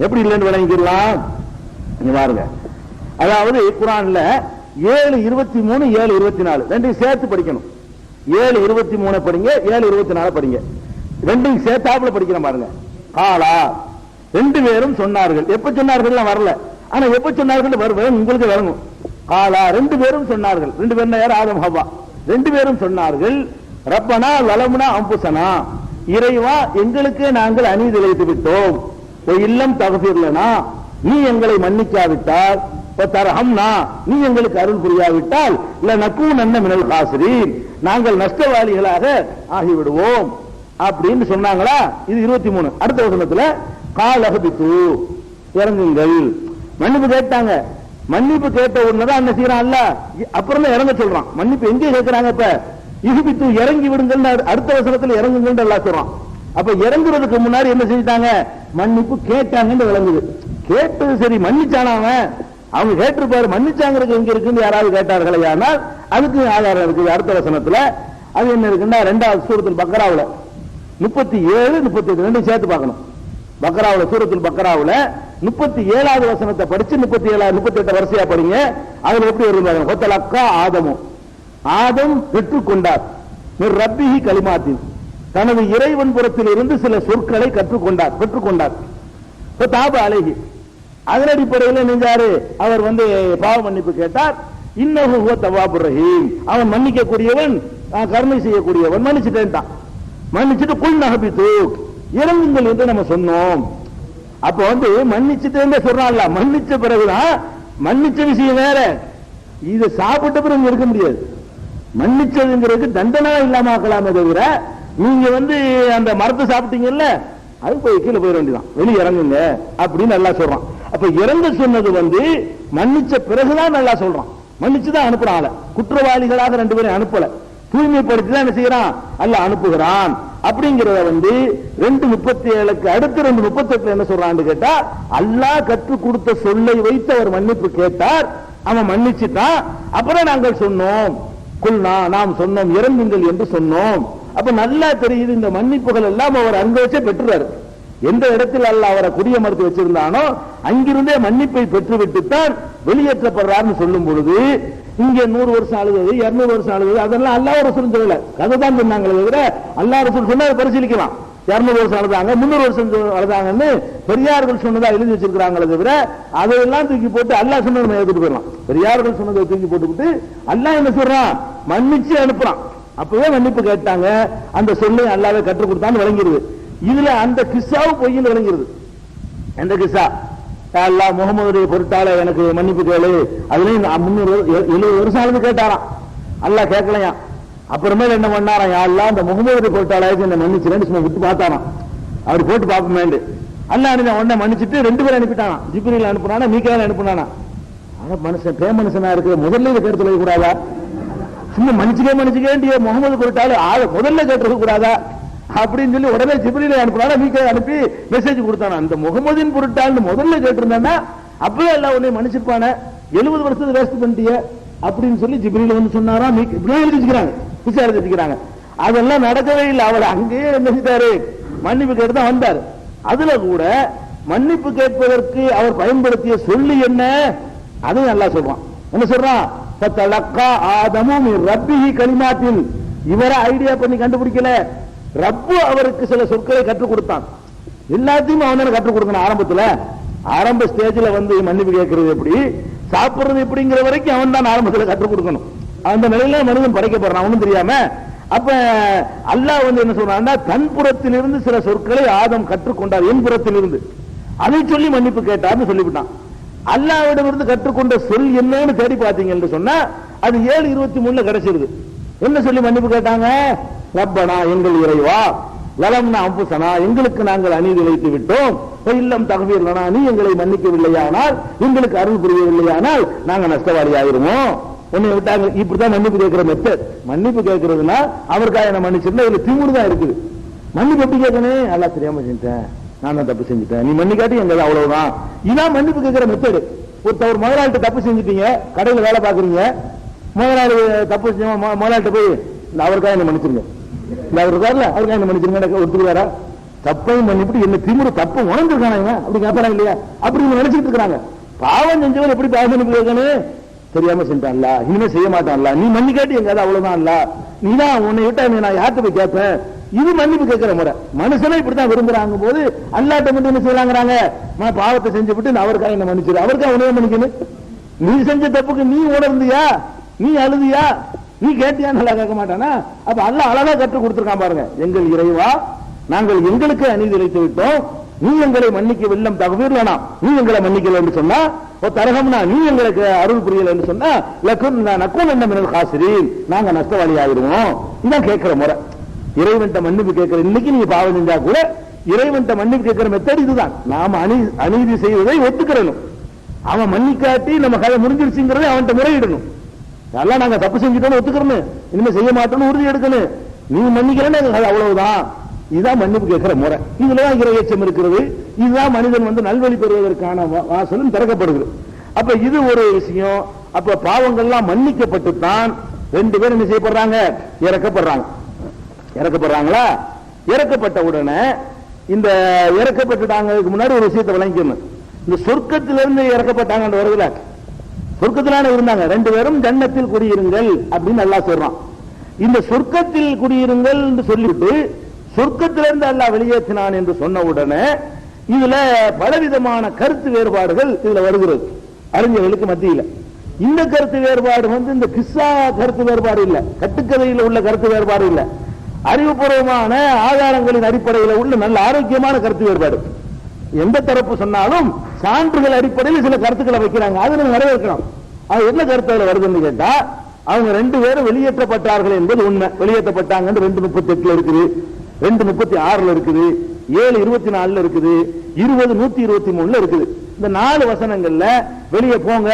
எப்படி இல்லைன்னு விளங்கிக்கலாம் நீங்க பாருங்க. அதாவது குர்ஆன்ல 7:23 7:24 ரெண்டையும் சேர்த்து படிக்கணும். 7:23 படிங்க, 7:24 படிங்க. ரெண்டையும் சேர்த்தாப்புல படிக்கிறேன் பாருங்க. காலா ரெண்டு பேரும் சொன்னார்கள். எப்ப சொன்னார்கள் வரல, ஆனா எப்ப சொன்னார்கள் வருவேன் உங்களுக்கு வரணும். காலா ரெண்டு பேரும் சொன்னார்கள். ரெண்டு பேரும் யார், ஆதம் ஹவ்வா. ரெண்டு பேரும் சொன்னார்கள், ரப்பனா லலமுனா அம்புசனா, இறைவா எங்களுக்கே நாங்கள் அநீதி இழைத்து விட்டோம். இல்லம் தகஃபிர்லனா, நீ எங்களை மன்னிக்காவிட்டால், தர்ஹம்னா நீ எங்களுக்கு அருள் புரியாவிட்டால், லனகூனன்ன மினல் காசிரீன் நாங்கள் நஷ்டவாளிகளாக ஆகிவிடுவோம் அப்படின்னு சொன்னாங்களா. இது 23. அடுத்த வசனத்துல காலஹபித்து இறங்குங்கள், மன்னிப்பு கேட்டாங்க. மன்னிப்பு கேட்ட உடனேதான் என்ன செய்யறான் அல்ல, அப்புறம் தான் இறங்க சொல்றான். மன்னிப்பு எங்க கேட்கிறாங்க? இப்ப இஹ்பித்து இறங்கி விடுங்கள், அடுத்த வசனத்துல இறங்குங்கள் எல்லாம் சொல்றான். அப்ப இறங்குறதுக்கு முன்னாடி என்ன செஞ்சிட்டாங்க? மன்னிப்பு கேட்டாங்கன்னு விளங்குது. கேட்டது சரி, மன்னிச்சானா அவன்? அவங்க கேட்டிருப்பாரு, மன்னிச்சாங்கிறது எங்க இருக்குன்னு யாராவது கேட்டார்களே, ஆனால் அதுக்கு ஆதாரம் இருக்குது அடுத்த வசனத்துல. அது என்ன இருக்குன்னா, 2வது சூரத்துல் பக்ராவுல 37, 38 ரெண்டு சேர்த்து பார்க்கணும். பக்ராவுல, சூரத்துல் பக்ராவுல 37வது வசனத்தை படிச்சு 37, 38 வரிசையா படிங்க. அதுல எப்படி வருவாங்க? ஹொத்தலக்கா ஆதமும், ஆதம் பெற்றுக்கொண்டார் மிர் ரப்பிஹி கலிமாத்தின், தனது இறைவன் புறத்தில் இருந்து சில சொற்களை பெற்றுக்கொண்டார். தாப அலைஹி, அதன் அடிப்படையில் நெஞ்சாரு அவர் பாவ மன்னிப்பு கேட்டார். இன்னஹு ஹுவ தவ்வாபுர் ரஹீம், அவன் மன்னிக்க கூடியவன், கருணை செய்யக்கூடியவன். மன்னிச்சுட்டேன்ட்டான். மன்னிச்சுட்டு குல் நஹபிது, இறங்குங்கள் என்று நம்ம சொன்னோம். அப்ப மன்னிச்சுட்டேன்னு சொல்றான்ல, மன்னிச்ச பிறகுதான், மன்னிச்ச விஷயம் வேற, இது சாப்பிட்ட பிறகு இருக்க முடியாது. மன்னிச்சதுங்கிறது தண்டனை இல்லாம ஆக்கலாமே தவிர, நீங்க அந்த மரத்தை சாப்பிட்டீங்கல்ல, அது போய் கீழே போயிட வேண்டியதான், வெளியே இறங்குங்க அப்படின்னு நல்லா சொல்றான். அப்ப இறங்க சொன்னது மன்னிச்ச பிறகுதான் நல்லா சொல்றான். மன்னிச்சுதான் அனுப்புறான். குற்றவாளிகளாக 2 பேரும் அனுப்பல, தூய்மைப்படுத்தி தான் என்ன செய்யறான்? அல்ல அனுப்புகிறான். அப்படிங்கிறத 2:37க்கு அடுத்து 2:38 என்ன சொல்றான்னு கேட்டா, அல்லாஹ் கற்றுக் கொடுத்த சொல்லை வைத்து அவர் மன்னிப்பு கேட்டார், அவன் மன்னிச்சுட்டான். அப்புறம் நாங்கள் சொன்னோம், குல்னா, நாம் சொன்னோம், இறங்குங்கள் என்று சொன்னோம். அப்ப நல்லா தெரியுது, இந்த மன்னிப்புகள் எல்லாம் அவர் அங்க வச்சே பெற்றுறாரு. எந்த இடத்தில் அல்லாஹ் அவரை குடியமர்த்தி வச்சிருந்தானோ அங்கிருந்தே மன்னிப்பை பெற்றுவிட்டுத்தான் வெளியேற்றப்படுறாருன்னு சொல்லும் பொழுது, இங்க 100 வருஷம் அழுது, 200 வருஷம் அழுது, அதெல்லாம் அல்லாஹ் ரசூல் சொல்லல, கதை தான் சொன்னாங்களே தவிர அல்லாஹ் ரசூல் சொன்னா பரிசீலிக்கலாம். 200 வருஷம் அழுதாங்க, 300 வருஷம் அழுதாங்கன்னு பெரியார்கள் சொன்னதா எழுதி வச்சிருக்காங்களே தவிர அதையெல்லாம் தூக்கி போட்டு அல்லாஹ் சொன்னதை நம்ம எடுத்துட்டு போயிடலாம். பெரியார்கள் சொன்னதை தூக்கி போட்டுவிட்டு அல்லாஹ் என்ன சொல்றான்? மன்னிச்சு அனுப்புறான். அப்பவே மன்னிப்பு கேட்டாங்க, அந்த சொல்லை அல்லாஹ்வே கற்றுக் கொடுத்தான்னு விளங்கிடுது. இதுல அந்த கிஸ்ஸாவும் பொய்யில் விளங்கிடுது. அந்த கிஸ்ஸா, அல்லாஹ் முகமதுடைய பொருட்டால எனக்கு மன்னிப்பு கேளு, அதுலயும் 370 வருஷம் ஆளுது கேட்டாராம். அல்லாஹ் கேட்கலையா. அப்புறமேல என்ன பண்ணாராம்? அல்லாஹ் அந்த முகமதுடைய பொருட்டால என்ன மன்னிச்சுன்னு சும்மா விட்டு பார்த்தாராம். அவர் போட்டு பார்ப்போமேண்டு அல்லாஹ் உடனே மன்னிச்சுட்டு 2 பேரும் அனுப்பிட்டானா. ஜிப்ரீல் அனுப்புனானா, மீகாயில் அனுப்புனானா. ஆனா மனுஷன் பிரேம மனுஷனா இருக்கிற முதல்ல இதை கேட்டு சொல்ல கூடாதா? சும்மா மன்னிச்சுக்கே முகமது பொருட்டால முதல்ல கேட்டு கூடாதா அப்படின்னு சொல்லி உடனே ஜிப்ரீலை அனுப்புனானா, மீகாயில் அனுப்பி மெசேஜ் கொடுத்தானா. அந்த முகமதின் பொருட்டால் முதல்ல கேட்டிருந்தானா அப்பவே எல்லாம் உன்னை மன்னிச்சிருப்பான, 70 வருஷத்தை வேஸ்ட் பண்ணிட்டிய அப்படின்னு சொல்லி ஜிப்ரீல் சொன்னாரா. எழுதிக்கிறாங்க, விசாரிச்சுக்கிறாங்க. அதெல்லாம் நடக்கவே இல்லை. அவர் அங்கேயே என்ன செஞ்சாரு? மன்னிப்பு கேட்டு தான் வந்தார். அதுல கூட மன்னிப்பு கேட்பதற்கு அவர் பயன்படுத்திய சொல்லி என்ன, அதையும் நல்லா சொல்றான். என்ன சொல்றான்? ஆதமும் ரப்பிஹி கலிமாத்தின், இவரை ஐடியா பண்ணி கண்டுபிடிக்கல, ரப்பு அவருக்கு சில சொற்களை கற்றுக் கொடுத்தான். எல்லாத்தையும் அவன் கற்றுக் கொடுக்கணும். ஆரம்ப ஸ்டேஜ்ல மன்னிப்பு கேட்கறது எப்படி, சாப்பிடுறது எப்படிங்கிற வரைக்கும் அவன் தான் ஆரம்பத்தில் கற்றுக் கொடுக்கணும். அந்த நிலையில மனிதன் படைக்கப்படுறான், ஒன்னும் தெரியாம. அப்ப அல்லாஹ் என்ன சொல்றான்னா, தன் புறத்தில் இருந்து சில சொற்களை ஆதம் கற்றுக்கொண்டார், என் புறத்தில் இருந்து, அதை சொல்லி மன்னிப்பு கேட்டார்னு சொல்லிவிட்டான். அல்லாஹ்விடமிருந்து கற்றுக்கொண்ட சொல் என்னன்னு தேடி பார்த்தீங்கன்னு சொன்னா அது 7:23 கிடைச்சிருது. என்ன சொல்லி மன்னிப்பு கேட்டாங்க? ரப்பனா, எங்கள் இறைவா, லலம்னா அம்புசனா, எங்களுக்கு நாங்கள் அநீதி இழைத்து விட்டோம், இல்லம் தகவீர்லனா, நீ எங்களை மன்னிக்கவில்லையானால், எங்களுக்கு அருள் புரியவில்லையானால் நாங்க நஷ்டவாளி ஆயிருமோ, உன்னை விட்டாங்க. இப்படிதான் மன்னிப்பு கேட்கிற மெத்தட். மன்னிப்பு கேட்கறதுனா அவருக்காக என்ன மன்னிச்சிருந்தா இதுல திமுரு தான் இருக்குது. மன்னிப்பு எப்படி கேட்கணும்? எல்லாம் தெரியாம செஞ்சேன், நான் தான் தப்பு செஞ்சுட்டேன், நீ மன்னிக்காட்டி எங்க அவ்வளவுதான். இதான் மன்னிப்பு கேட்கிற மெத்தடு. ஒரு முதலாளிட்ட தப்பு செஞ்சுட்டீங்க, கடையில் வேலை பாக்குறீங்க, முதலாளி தப்பு செஞ்ச முதலாளிட்ட போய் அவருக்காக என்ன மன்னிச்சிருங்க, இந்த அவர் இருக்காருல அவருக்காக என்ன மன்னிச்சிருங்க ஒத்துக்குவாரா? தப்பையும் மன்னிப்பிட்டு என்ன திமுரு தப்பு உணர்ந்துருக்காங்க அப்படி கேட்பாங்க இல்லையா? அப்படி நினைச்சிட்டு இருக்காங்க. பாவம் செஞ்சவன் எப்படி பாவம் மன்னிப்பு கேட்கணும்? தெரியாம செஞ்சான்ல, இனிமே செய்ய மாட்டான்ல, நீ மன்னிக்காட்டி எங்காவது அவ்வளவுதான். நீ தான் உன்னை விட்டா நான் யார்கிட்ட போய் கேட்பேன்? இது மன்னிப்பு கேட்கிற முறை. மனுஷனை இப்படித்தான் விரும்புறாங்க போது அல்லாட்ட மட்டும் என்ன செய்யலாங்கிறாங்க? பாவத்தை செஞ்சு விட்டு அவருக்காக என்ன மன்னிச்சிரு, அவருக்காக உணவு மன்னிக்கணும். நீ செஞ்ச தப்புக்கு நீ உணர்ந்தியா, நீ அழுதியா, நீ கேட்டியா? நல்லா கேட்க மாட்டானா? அப்ப அல்லாஹ் அழகா கற்றுக் கொடுத்திருக்கான் பாருங்க. எங்கள் இறைவா, நாங்கள் எங்களுக்கு அநீதி இழைத்து விட்டோம், நீ எங்களை மன்னிக்கவில்லை, தகவீர்லனா நீ எங்களை மன்னிக்கல என்று சொன்னா, தரகம்னா நீ எங்களுக்கு அருள் புரியல என்று சொன்னா, நக்கும் என்ன மினல் காசிரீன், நாங்க நஷ்டவாளி ஆகிடுவோம். இதான் கேட்கிற முறை. இறைவன்ட்ட மன்னிப்பு கேட்கிற, இன்னைக்கு நீங்க பாவம் செஞ்சா கூட இறைவன்ட்ட மன்னிப்பு கேட்கிற மெத்தட் இதுதான். நாம அநீதி செய்வதை ஒத்துக்கிறணும். அவன் மன்னிக்காட்டி நம்ம கதை முடிஞ்சிருச்சுங்கிறத அவன்கிட்ட முறையிடணும். அதெல்லாம் நாங்க தப்பு செஞ்சுட்டோம்னு ஒத்துக்கிறோம், இனிமே செய்ய மாட்டோம்னு உறுதி எடுக்கணும். நீ மன்னிக்கிறேன்னு அவ்வளவுதான். இதுதான் மன்னிப்பு கேட்கிற முறை. இதுலதான் இறையச்சம் இருக்கிறது. இதுதான் மனிதன் நல்வழி பெறுவதற்கான வாசலும் திறக்கப்படுகிறது. அப்ப இது ஒரு விஷயம். அப்ப பாவங்கள்லாம் மன்னிக்கப்பட்டுத்தான் ரெண்டு பேரும் என்ன செய்யப்படுறாங்க? இறக்கப்படுறாங்களா? இறக்கப்பட்ட உடனே இந்த இறக்கப்பட்டுட்டாங்க முன்னாடி ஒரு விஷயத்தை விளங்கிக்கணும். இந்த சொர்க்கத்திலிருந்து இறக்கப்பட்டாங்க வருதுல, சொர்க்கத்திலான இருந்தாங்க ரெண்டு பேரும் ஜன்னத்தில் குடியிருங்கள் அப்படின்னு அல்லாஹ் சொல்றான். இந்த சொர்க்கத்தில் குடியிருங்கள் என்று சொல்லிவிட்டு சொர்க்கத்திலிருந்து அல்லாஹ் வெளியேற்றினான் என்று சொன்ன உடனே இதுல பலவிதமான கருத்து வேறுபாடுகள் இதுல வருகிறது அறிஞர்களுக்கு மத்தியில். இந்த கருத்து வேறுபாடு இந்த கிஸ்ஸா கருத்து வேறுபாடு இல்ல, கட்டுக்கதையில் உள்ள கருத்து வேறுபாடு இல்ல, அறிவுபூர்வமான ஆதாரங்களின் அடிப்படையில் உள்ள நல்ல ஆரோக்கியமான கருத்து வேறுபாடு. எந்த தரப்பு சொன்னாலும் சான்றுகள் அடிப்படையில் சில கருத்துக்களை வைக்கிறாங்க, அதை நிறைவேற்றணும். அது என்ன கருத்து வருதுன்னு கேட்டா, அவங்க ரெண்டு பேரும் வெளியேற்றப்பட்டார்கள் என்பது உண்மை. வெளியேற்றப்பட்டாங்க 2:38 இருக்குது, 2:36 இருக்குது, 7:24 இருக்குது, 20:123 இருக்குது. இந்த 4 வசனங்கள்ல வெளியே போங்க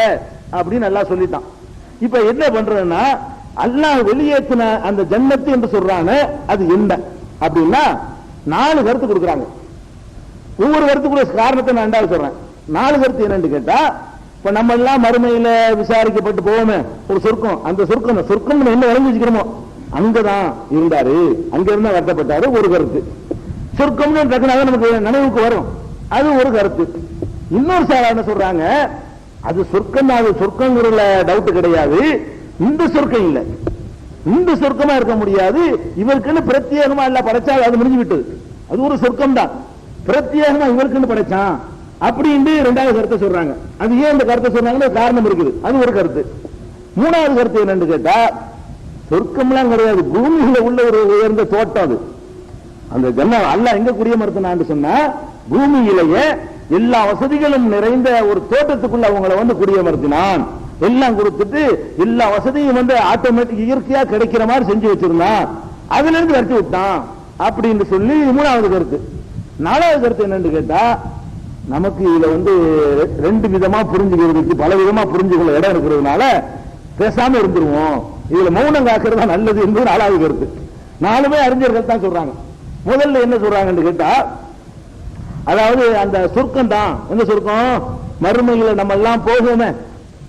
அப்படின்னு அல்லாஹ் சொல்லிட்டான். இப்ப என்ன பண்றதுன்னா, அல்லாஹ் வெளியேற்றின அந்த ஜன்னத்து என்று சொல்றாங்க, அது என்ன அப்படின்னா 4 கருத்து கொடுக்குறாங்க. ஒவ்வொரு கருத்துக்குள்ள காரணத்தை நான் ரெண்டாவது சொல்றேன். 4 கருத்து என்னன்னு கேட்டா, இப்ப நம்ம எல்லாம் மறுமையில விசாரிக்கப்பட்டு போவோமே ஒரு சொர்க்கம், அந்த சொர்க்கம் என்ன விளங்கி வச்சுக்கிறோமோ அங்கதான் இருந்தாரு, அங்க இருந்தா வருத்தப்பட்டாரு ஒரு கருத்து. சொர்க்கம்னு டக்குனாக நமக்கு நினைவுக்கு வரும், அது ஒரு கருத்து. இன்னொரு சாதாரண சொல்றாங்க, அது சொர்க்கம், அது சொர்க்கங்கிறதுல டவுட் கிடையாது, இந்த சொர்க்கம் இல்ல, இந்த சொர்க்கமா இருக்க முடியாது, இவருக்குன்னு பிரத்யேகமா இல்ல படைச்சா அது முடிஞ்சு விட்டது, அது ஒரு சொர்க்கம் தான், பிரத்யேகமா இவருக்குன்னு படைச்சான் அப்படின்னு 2வது கருத்தை சொல்றாங்க. அது ஏன் இந்த கருத்தை சொன்னாங்க காரணம் இருக்குது, அது ஒரு கருத்து. 3வது கருத்து என்னன்னு கேட்டா, சொர்க்கம்லாம் கிடையாது, பூமியில உள்ள ஒரு உயர்ந்த தோட்டம் அது. அந்த ஜன்னம் அல்லாஹ் எங்க குடியமர்த்தினான்னு சொன்னா, பூமியிலேயே எல்லா வசதிகளும் நிறைந்த ஒரு தோட்டத்துக்குள்ள அவங்களை குடியமர்த்தினான். எல்லாம் கொடுத்துட்டு எல்லா வசதியும் ஆட்டோமேட்டிக் இயற்கையா கிடைக்கிற மாதிரி செஞ்சு வச்சிருந்தான், அதுல இருந்து விரட்டி விட்டான் அப்படின்னு சொல்லி 3வது கருத்து. 4வது கருத்து என்னன்னு கேட்டா, நமக்கு இதுல 2 விதமா புரிஞ்சுக்கிறதுக்கு பல விதமா புரிஞ்சுக்கிற இடம் இருக்கிறதுனால பேசாம இருந்துருவோம், இதுல மௌனம் காக்கிறது நல்லது என்பது 4வது கருத்து. 4மே அறிஞர்கள் தான் சொல்றாங்க. முதல்ல என்ன சொல்றாங்கன்னு கேட்டா, அதாவது அந்த சொர்க்கம் தான், எந்த சொர்க்கம், மறுமையில நம்ம எல்லாம் போகுமே,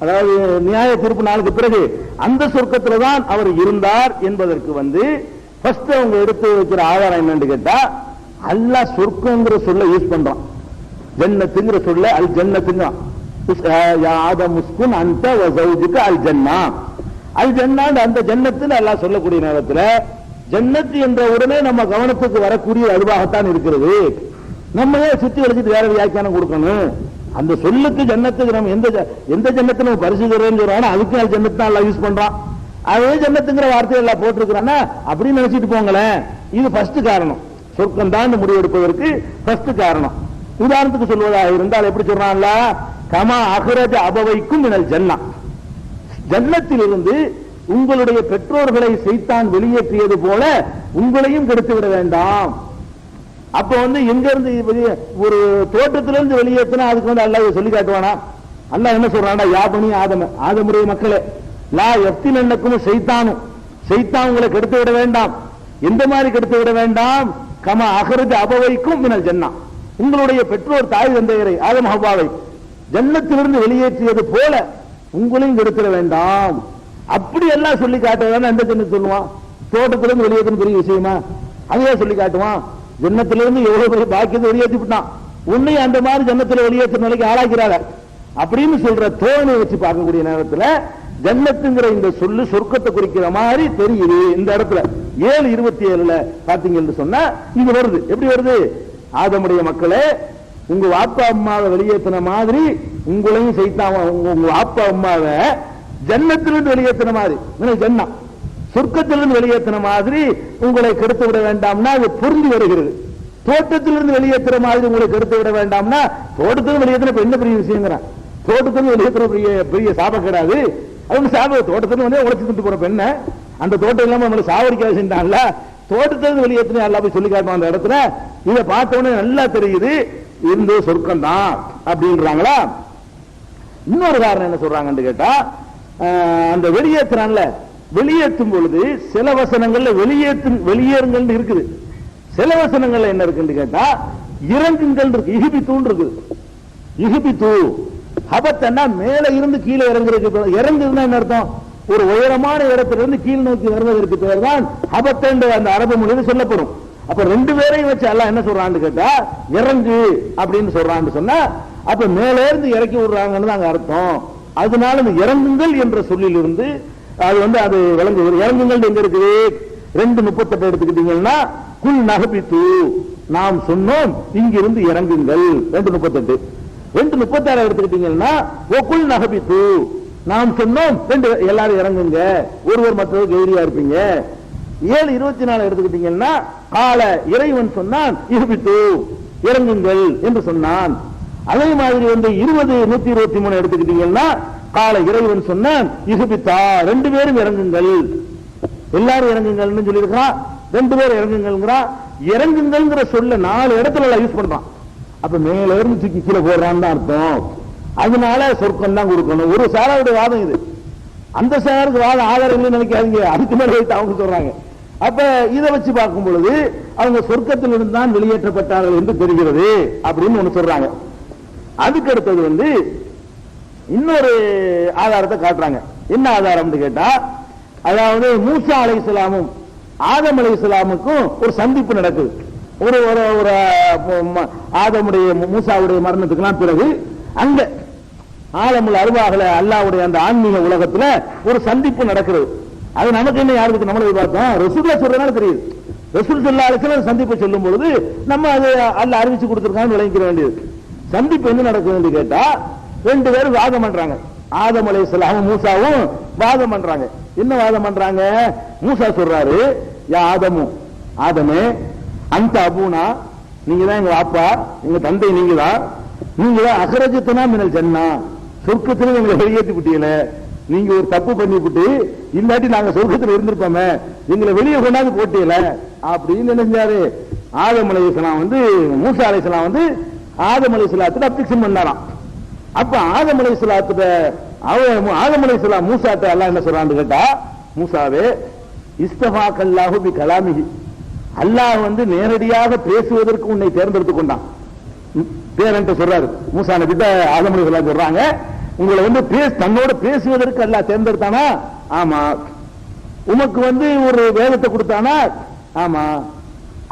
அதாவது நியாய தீர்ப்பு நாளுக்கு பிறகு அந்த சொர்க்கத்துல தான் அவர் இருந்தார் என்பதற்கு ஃபர்ஸ்ட் அவங்க எடுத்து வைக்கிற ஆதாரம் என்னன்னு கேட்டா, அல்லாஹ் சொர்க்கங்கிற சொல்ல யூஸ் பண்றான், ஜன்னத்துங்கிற சொல்ல அல் ஜன்னத்துங்க, ஆதம் முஸ்குன் அந்த வஸௌஜுக அல் ஜன்னா, அல் ஜன்னா அந்த ஜன்னத்துன்னு அல்லாஹ் சொல்லக்கூடிய நேரத்தில் ஜன்னத்து என்ற உடனே நம்ம கவனத்துக்கு வரக்கூடிய அதுவாகத்தான் இருக்கிறது. நம்ம சுத்தி வளைச்சிட்டு வேற வியாக்கியானம் கொடுக்கணும். அந்த சொல்லுக்கு ஜன்னத்துக்கு நம்ம எந்த ஜன்னத்தை நம்ம பரிசுகிறோம் சொல்றாங்க, அதுக்கு அது ஜன்னத்து தான் எல்லாம் யூஸ் பண்றான். அதே ஜன்னத்துங்கிற வார்த்தை எல்லாம் போட்டிருக்கிறான்னா அப்படின்னு நினைச்சிட்டு போங்களேன். இது ஃபர்ஸ்ட் காரணம், சொர்க்கம் தான் முடிவெடுப்பதற்கு ஃபர்ஸ்ட் காரணம். உதாரணத்துக்கு சொல்வதாக இருந்தால் எப்படி சொல்றான்ல, கமா அஹ்ரஜ அபவைக்கும் மினல் ஜன்னா, ஜன்னத்திலிருந்து உங்களுடைய பெற்றோர்களை சைத்தான் வெளியேற்றியது போல உங்களையும் கெடுத்து விட வேண்டாம். அப்ப எங்க இருந்து ஒரு தோட்டத்திலிருந்து வெளியேற்றினா அதுக்கு அல்லாஹ் சொல்லி காட்டுவானா? அல்லாஹ் என்ன சொல்றான்டா, யாபனி ஆதமுடைய மக்களே, லா எஃப்தினக்கும் சைத்தானும், சைத்தான் உங்களை கெடுத்து விட வேண்டாம். எந்த மாதிரி கெடுத்து விட வேண்டாம்? கமா அஹ்ரஜ அபவைக்கும் மினல் ஜன்னா, உங்களுடைய பெற்றோர் தாய் தந்தையரை ஆதம் ஹவ்வாவை ஜன்னத்திலிருந்து வெளியேற்றியது போல உங்களையும் கெடுத்துட வேண்டாம். அப்படி எல்லாம் சொல்லி காட்டுவான். எந்த ஜன்னத்து சொல்லுவான்? தோட்டத்திலிருந்து வெளியேற்ற பெரிய விஷயமா? அதையே சொல்லி காட்டுவான். ஜன்னத்திலிருந்து எவ்வளவு பெரிய பாக்கியத்தை வெளியேற்றி விட்டான், உன்னையும் அந்த மாதிரி ஜன்னத்தில் வெளியேற்ற நிலைக்கு ஆளாக்கிறாங்க அப்படின்னு சொல்ற தோணை வச்சு பார்க்கக்கூடிய நேரத்தில் ஜன்னத்துங்கிற இந்த சொல்லு சொர்க்கத்தை குறிக்கிற மாதிரி தெரியுது. இந்த இடத்துல 7:27 பாத்தீங்கன்னு சொன்னா இது வருது. எப்படி வருது? ஆதமுடைய மக்களே, உங்க வாப்பா அம்மாவை வெளியேற்றின மாதிரி உங்களையும் சைத்தான் உங்க வாப்பா அம்மாவை ஜன்னத்திலிருந்து வெளியேற்றின மாதிரி, ஜன்னா சொர்க்கத்திலிருந்து வெளியேற்றின மாதிரி உங்களை கெடுத்து விட வேண்டாம்னா அது புரிந்து வருகிறது. தோட்டத்திலிருந்து வெளியேற்றுற மாதிரி உங்களை கெடுத்து விட வேண்டாம்னா, தோட்டத்திலிருந்து வெளியேற்றின என்ன பெரிய விஷயங்கிறான், தோட்டத்திலிருந்து வெளியேற்ற பெரிய சாபம் கிடையாது. அவங்க சாபம் தோட்டத்திலிருந்து உழைச்சு திட்டு போற பெண்ண அந்த தோட்டம் இல்லாம நம்மளை சாவடிக்க செஞ்சான்ல, தோட்டத்திலிருந்து வெளியேற்றின எல்லாம் போய் சொல்லி காட்டுவான். அந்த இடத்துல இதை பார்த்த உடனே நல்லா தெரியுது, இந்த சொர்க்கம் தான் அப்படின்றாங்களா. இன்னொரு காரணம் என்ன சொல்றாங்கன்னு கேட்டா, அந்த வெளியேற்றுறான்ல, வெளியேற்றும் பொழுது சில வசனங்கள்ல வெளியேறுங்கள் இருக்குது, சில வசனங்கள்ல என்ன இருக்குன்னு கேட்டா இறங்குங்கள் இருக்கு, இஹ்பிதூன் இருக்குது. இஹ்பிது ஹபத்தன்னா மேல இருந்து கீழே இறங்குறதுக்கு, இறங்குதுன்னா என்ன அர்த்தம், ஒரு உயரமான இடத்திலிருந்து கீழ் நோக்கி வருவதற்கு பேர் தான் ஹபத் என்ற அந்த அரபு மொழியில் சொல்லப்படும். அப்ப ரெண்டு பேரையும் வச்சு அல்லாஹ் என்ன சொல்றான்னு கேட்டா இறங்கு அப்படின்னு சொல்றான்னு சொன்னா, அப்ப மேல இருந்து இறக்கி விடுறாங்கன்னு தான் அர்த்தம். அதனால இந்த இறங்குங்கள் என்ற சொல்லில் இருந்து அது விளங்குகிறது. இறங்குங்கள் எங்க இருக்குது, 2:38 எடுத்துக்கிட்டீங்கன்னா குல் நஹபித்து நாம் சொன்னோம் இங்கிருந்து இறங்குங்கள் 2:38. 2:36 எடுத்துக்கிட்டீங்கன்னா ஒகுல் நஹபித்து நாம் சொன்னோம் எல்லாரும் இறங்குங்க, ஒருவர் மற்றவருக்கு எதிரியா இருப்பீங்க. 7:24 எடுத்துக்கிட்டீங்கன்னா கால இறைவன் சொன்னான் இஹ்பித்து இறங்குங்கள் என்று சொன்னான். அதே மாதிரி 20:123 எடுத்துக்கிட்டீங்கன்னா கால இறைவன் சொன்னான் இஹ்பித்தா ரெண்டு பேரும் இறங்குங்கள், எல்லாரும் இறங்குங்கள்னு சொல்லியிருக்கான், ரெண்டு பேரும் இறங்குங்கள்ங்கிறான். இறங்குங்கள்ங்கிற சொல்ல 4 இடத்துல யூஸ் பண்றான். அப்ப மேல இருந்து தூக்கி கீழே போடுறான்னு அர்த்தம். அதனால சொர்க்கம் தான் கொடுக்கணும். ஒரு சாராருடைய வாதம் இது, அந்த சாருக்கு வாதம் ஆதாரம் இல்லைன்னு நினைக்காதீங்க, அதுக்கு மேல வைத்து அவங்க சொல்றாங்க. அப்ப இதை வச்சு பார்க்கும் பொழுது அவங்க சொர்க்கத்தில் இருந்து தான் வெளியேற்றப்பட்டார்கள் என்று தெரிகிறது அப்படின்னு ஒண்ணு சொல்றாங்க. அதுக்கு அடுத்தது இன்னொரு ஆதாரத்தை காட்டுறாங்க. என்ன ஆதாரம்னு கேட்டா, அதாவது மூசா அலைஹிஸ்ஸலாமும் ஆதம் அலைஹிஸ்ஸலாமுக்கும் ஒரு சந்திப்பு நடக்குது. ஒரு ஆதமுடைய மூசாவுடைய மரணத்துக்கெல்லாம் பிறகு அங்க ஆலமுல் அர்வாஹ்ல அல்லாஹ்வுடைய அந்த ஆன்மீக உலகத்துல ஒரு சந்திப்பு நடக்கிறது. அது நமக்கு என்ன யாருக்கு நம்மளை பார்த்தோம், ரசூலுல்லாஹ் சொல்றதுனால தெரியுது. ரசூல் ஸல்லல்லாஹு அலைஹி வஸல்லம் சந்திப்பு சொல்லும் பொழுது நம்ம அது அல்லாஹ் அறிவிச்சு கொடுத்திருக்கான்னு விளங்கிக்க வேண்டியது. சந்திப்பு என்ன நடக்குதுன்னு கேட்டா, ரெண்டு பேரும் வாதம் பண்றாங்க. ஆதம் அலைஹிஸ்ஸலாமும் மூசாவும் வாதம் பண்றாங்க. என்ன வாதம் பண்றாங்க, மூசா சொல்றாரு, யா ஆதமே அந்த அபூனா நீங்க தான் எங்க அப்பா, எங்க தந்தை நீங்க தான் அகரஜத்துனா மினல் ஜன்னா சொர்க்கத்துல எங்களை வெளியேற்றி விட்டீங்கள, நீங்க ஒரு தப்பு பண்ணி விட்டு இல்லாட்டி நாங்க சொர்க்கத்தில் இருந்திருப்போமே, எங்களை வெளியே கொண்டாந்து போட்டீங்கள அப்படின்னு நினைச்சாரு. ஆதம் அலைஹிஸ்ஸலாம் மூசா அலைஹிஸ்ஸலாம் ஆதம் அலைஹிஸ்ஸலாத்துக்கு அப்ஜெக்ஷன் பண்ணாராம். அப்ப ஆதம் அலைஹிஸ்ஸலாம் மூசாட்ட அல்லாஹ் என்ன சொல்றான்னு கேட்டா, மூசாவே இஸ்தஃபாக்கல்லாஹு பி கலாமிஹி, அல்லாஹ் நேரடியாக பேசுவதற்கு உன்னை தேர்ந்தெடுத்துக் கொண்டான் பேரன்ட்டு சொல்றாரு. மூசா நபி ஆதம் அலைஹிஸ்ஸலாம் சொல்றாங்க, உங்களை தன்னோட பேசுவதற்கு அல்லாஹ் தேர்ந்தெடுத்தானா? ஆமா. உமக்கு ஒரு வேதத்தை கொடுத்தானா? ஆமா.